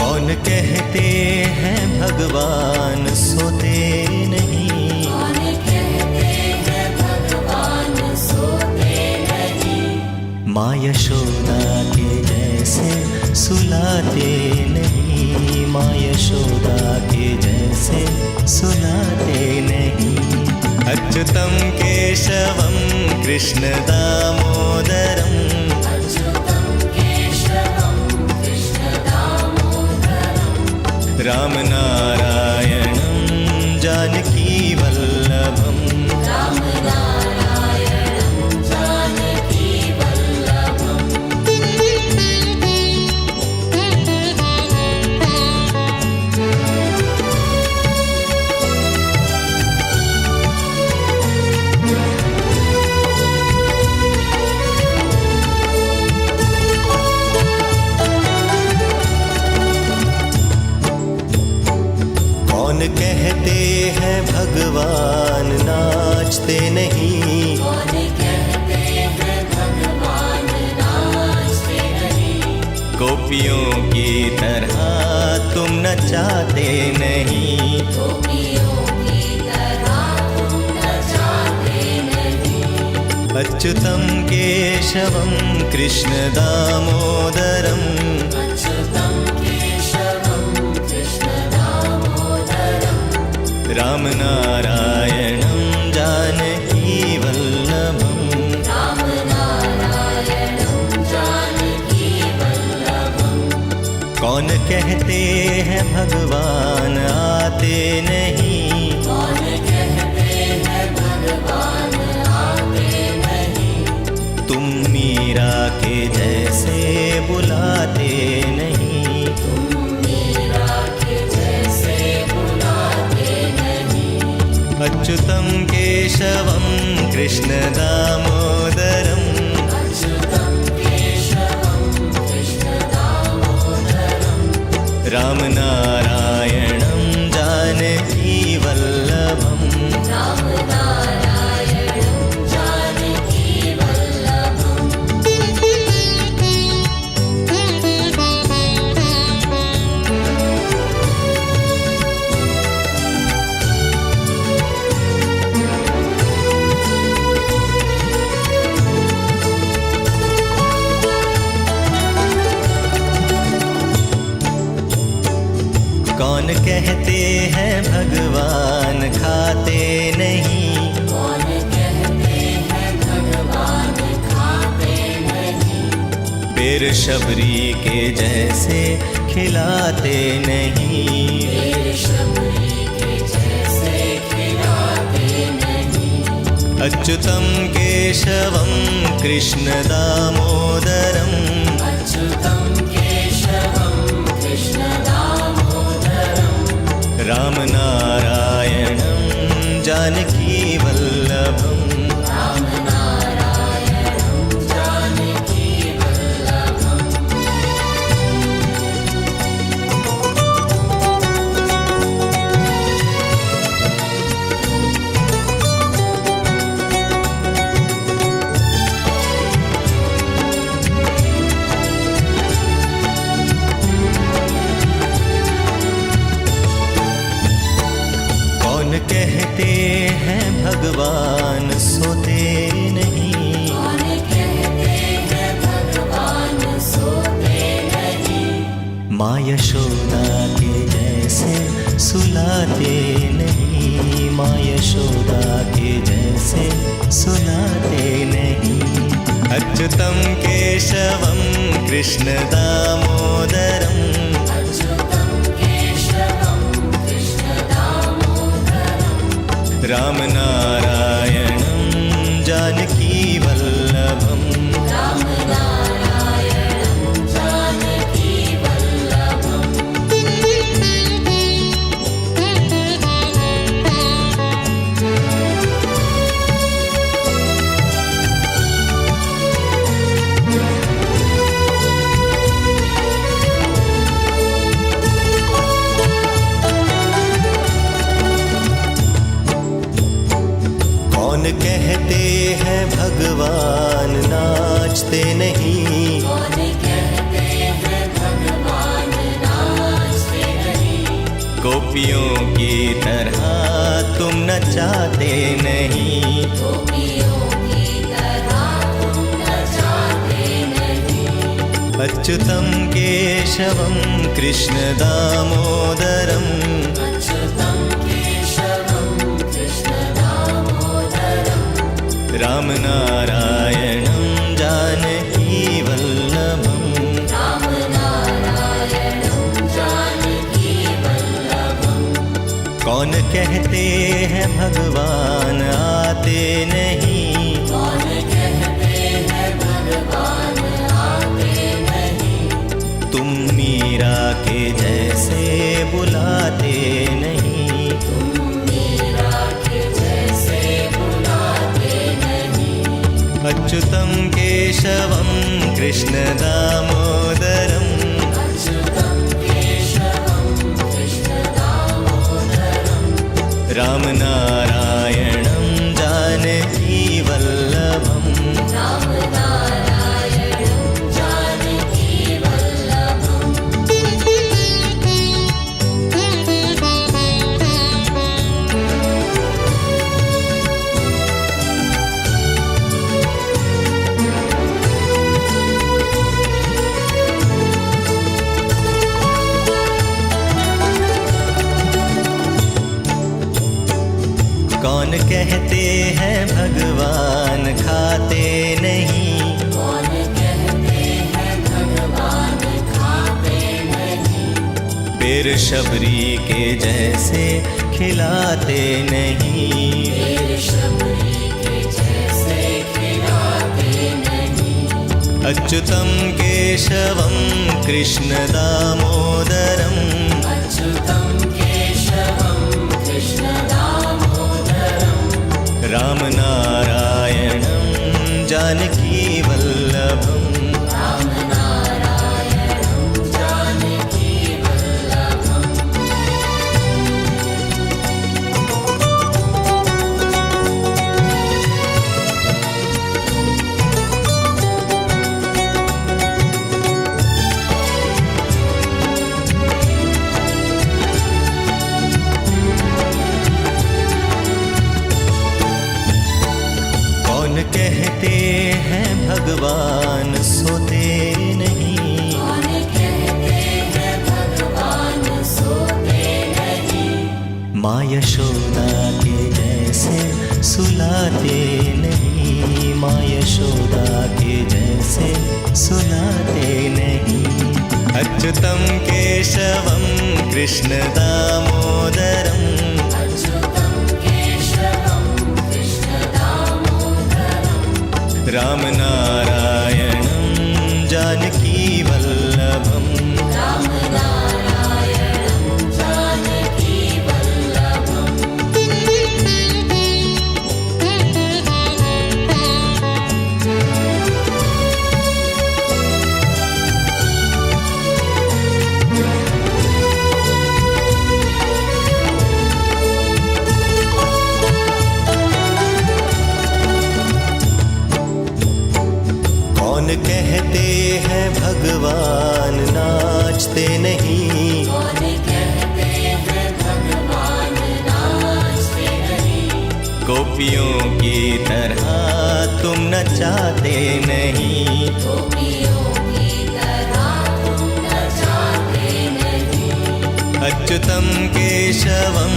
कौन कहते हैं भगवान सोते नहीं, कौन कहते हैं भगवान सोते नहीं, माँ यशोदा के जैसे सुलाते नहीं। माँ यशोदा के जैसे सुलाते नहीं। अच्युतं केशवं कृष्णदामोदरम् अच्युतं केशवं कृष्णदामोदरं रामनारायणं जानकीवल्लभम् रामनारायणं जानकीवल्लभम् कौन कहते हैं भगवान नाचते नहीं, कौन कहते हैं भगवान नाचते नहीं, गोपियों की तरह तुम नचाते नहीं। गोपियों की तरह तुम नचाते नहीं। अच्युतं केशवं कृष्णदामोदरम् अच्युतं केशवं कृष्णदामोदरं रामनारायणं जानकीवल्लभम् रामनारायणं जानकीवल्लभम् कौन कहते हैं भगवान आते नहीं, कौन कहते हैं भगवान आते नहीं, तुम मीरा के जैसे बुलाते नहीं। तुम मीरा के जैसे बुलाते नहीं। अच्युतं केशवं कृष्णदामोदरम् अच्युतं केशवं कृष्णदामोदरं रामनारायणं जानकीवल्लभम् रामनारायणं जानकीवल्लभम् कहते हैं भगवान खाते नहीं, कौन कहते हैं भगवान खाते नहीं, फिर शबरी के जैसे खिलाते नहीं, फिर शबरी के जैसे खिलाते नहीं। अच्युतं केशवं कृष्ण दामोदरम्, अच्युतं केशवं कृष्ण दामोदरं, रामनारायणं जानकी वल्लभम्, रामनारायणं जानकी वल्लभम्। कौन कहते हैं भगवान सोते नहीं, कौन कहते हैं भगवान सोते नहीं, माँ यशोदा के जैसे सुलाते नहीं, माँ यशोदा के जैसे सुलाते नहीं। अच्युतं केशवं कृष्ण दामोदरम्, अच्युतं केशवं कृष्ण दामोदरं, रामनारायणं जानकी वल्लभम्, रामनारायणं जानकी वल्लभम्। कौन कहते हैं भगवान नाचते नहीं, कौन कहते हैं भगवान नाचते नहीं, गोपियों की तरह तुम नचाते नहीं, गोपियों की तरह तुम नचाते नहीं। अच्युतं केशवं कृष्ण दामोदरम्, अच्युतं केशवं कृष्ण दामोदरं, रामनारायणं जानकी वल्लभम्, रामनारायणं जानकी वल्लभम्। कौन कहते हैं भगवान आते नहीं, कौन कहते हैं भगवान आते नहीं, तुम मीरा के जैसे बुलाते नहीं, तुम मीरा के जैसे बुलाते नहीं। अच्युतं केशवं कृष्ण दामोदरम्, अच्युतं केशवं कृष्ण दामोदरं, रामनारायणं जानकी वल्लभम्, रामनारायणं जानकी वल्लभम्। कौन कहते हैं भगवान खाते नहीं, कौन कहते हैं भगवान खाते नहीं, फिर शबरी के जैसे खिलाते नहीं, फिर शबरी के जैसे खिलाते नहीं। अच्युतं केशवं कृष्ण दामोदरम्, अच्युतं केशवं कृष्ण दामोदरं, रामनारायणं जानकी वल्लभम्, रामनारायणं जानकी वल्लभम्। कहते हैं भगवान सोते नहीं, कौन कहते हैं भगवान सोते नहीं, माँ यशोदा के जैसे सुलाते नहीं, माँ यशोदा के जैसे सुलाते नहीं। अच्युतं केशवं कृष्ण दामोदरम् अच्युतं केशवं कृष्ण दामोदरम् राम नारायणं जानकी वल्लभम् राम नारायणं जानकी वल्लभम्। कौन कहते हैं भगवान नाचते नहीं, कौन कहते हैं भगवान नाचते नहीं, गोपियों की तरह तुम नचाते नहीं। गोपियों की तरह तुम नचाते नहीं। अच्युतं केशवं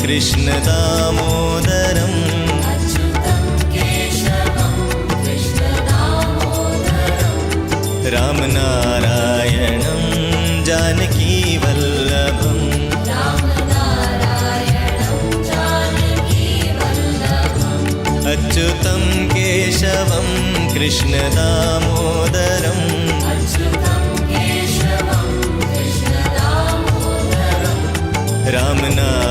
कृष्ण दामोदरम् अच्युतं केशवं कृष्ण दामोदरम् राम नारायणं जानकी वल्लभम् राम नारायणं जानकी वल्लभम्। अच्युतं केशवं कृष्ण दामोदरम् अच्युतं केशवं कृष्ण दामोदरम् राम नारायणं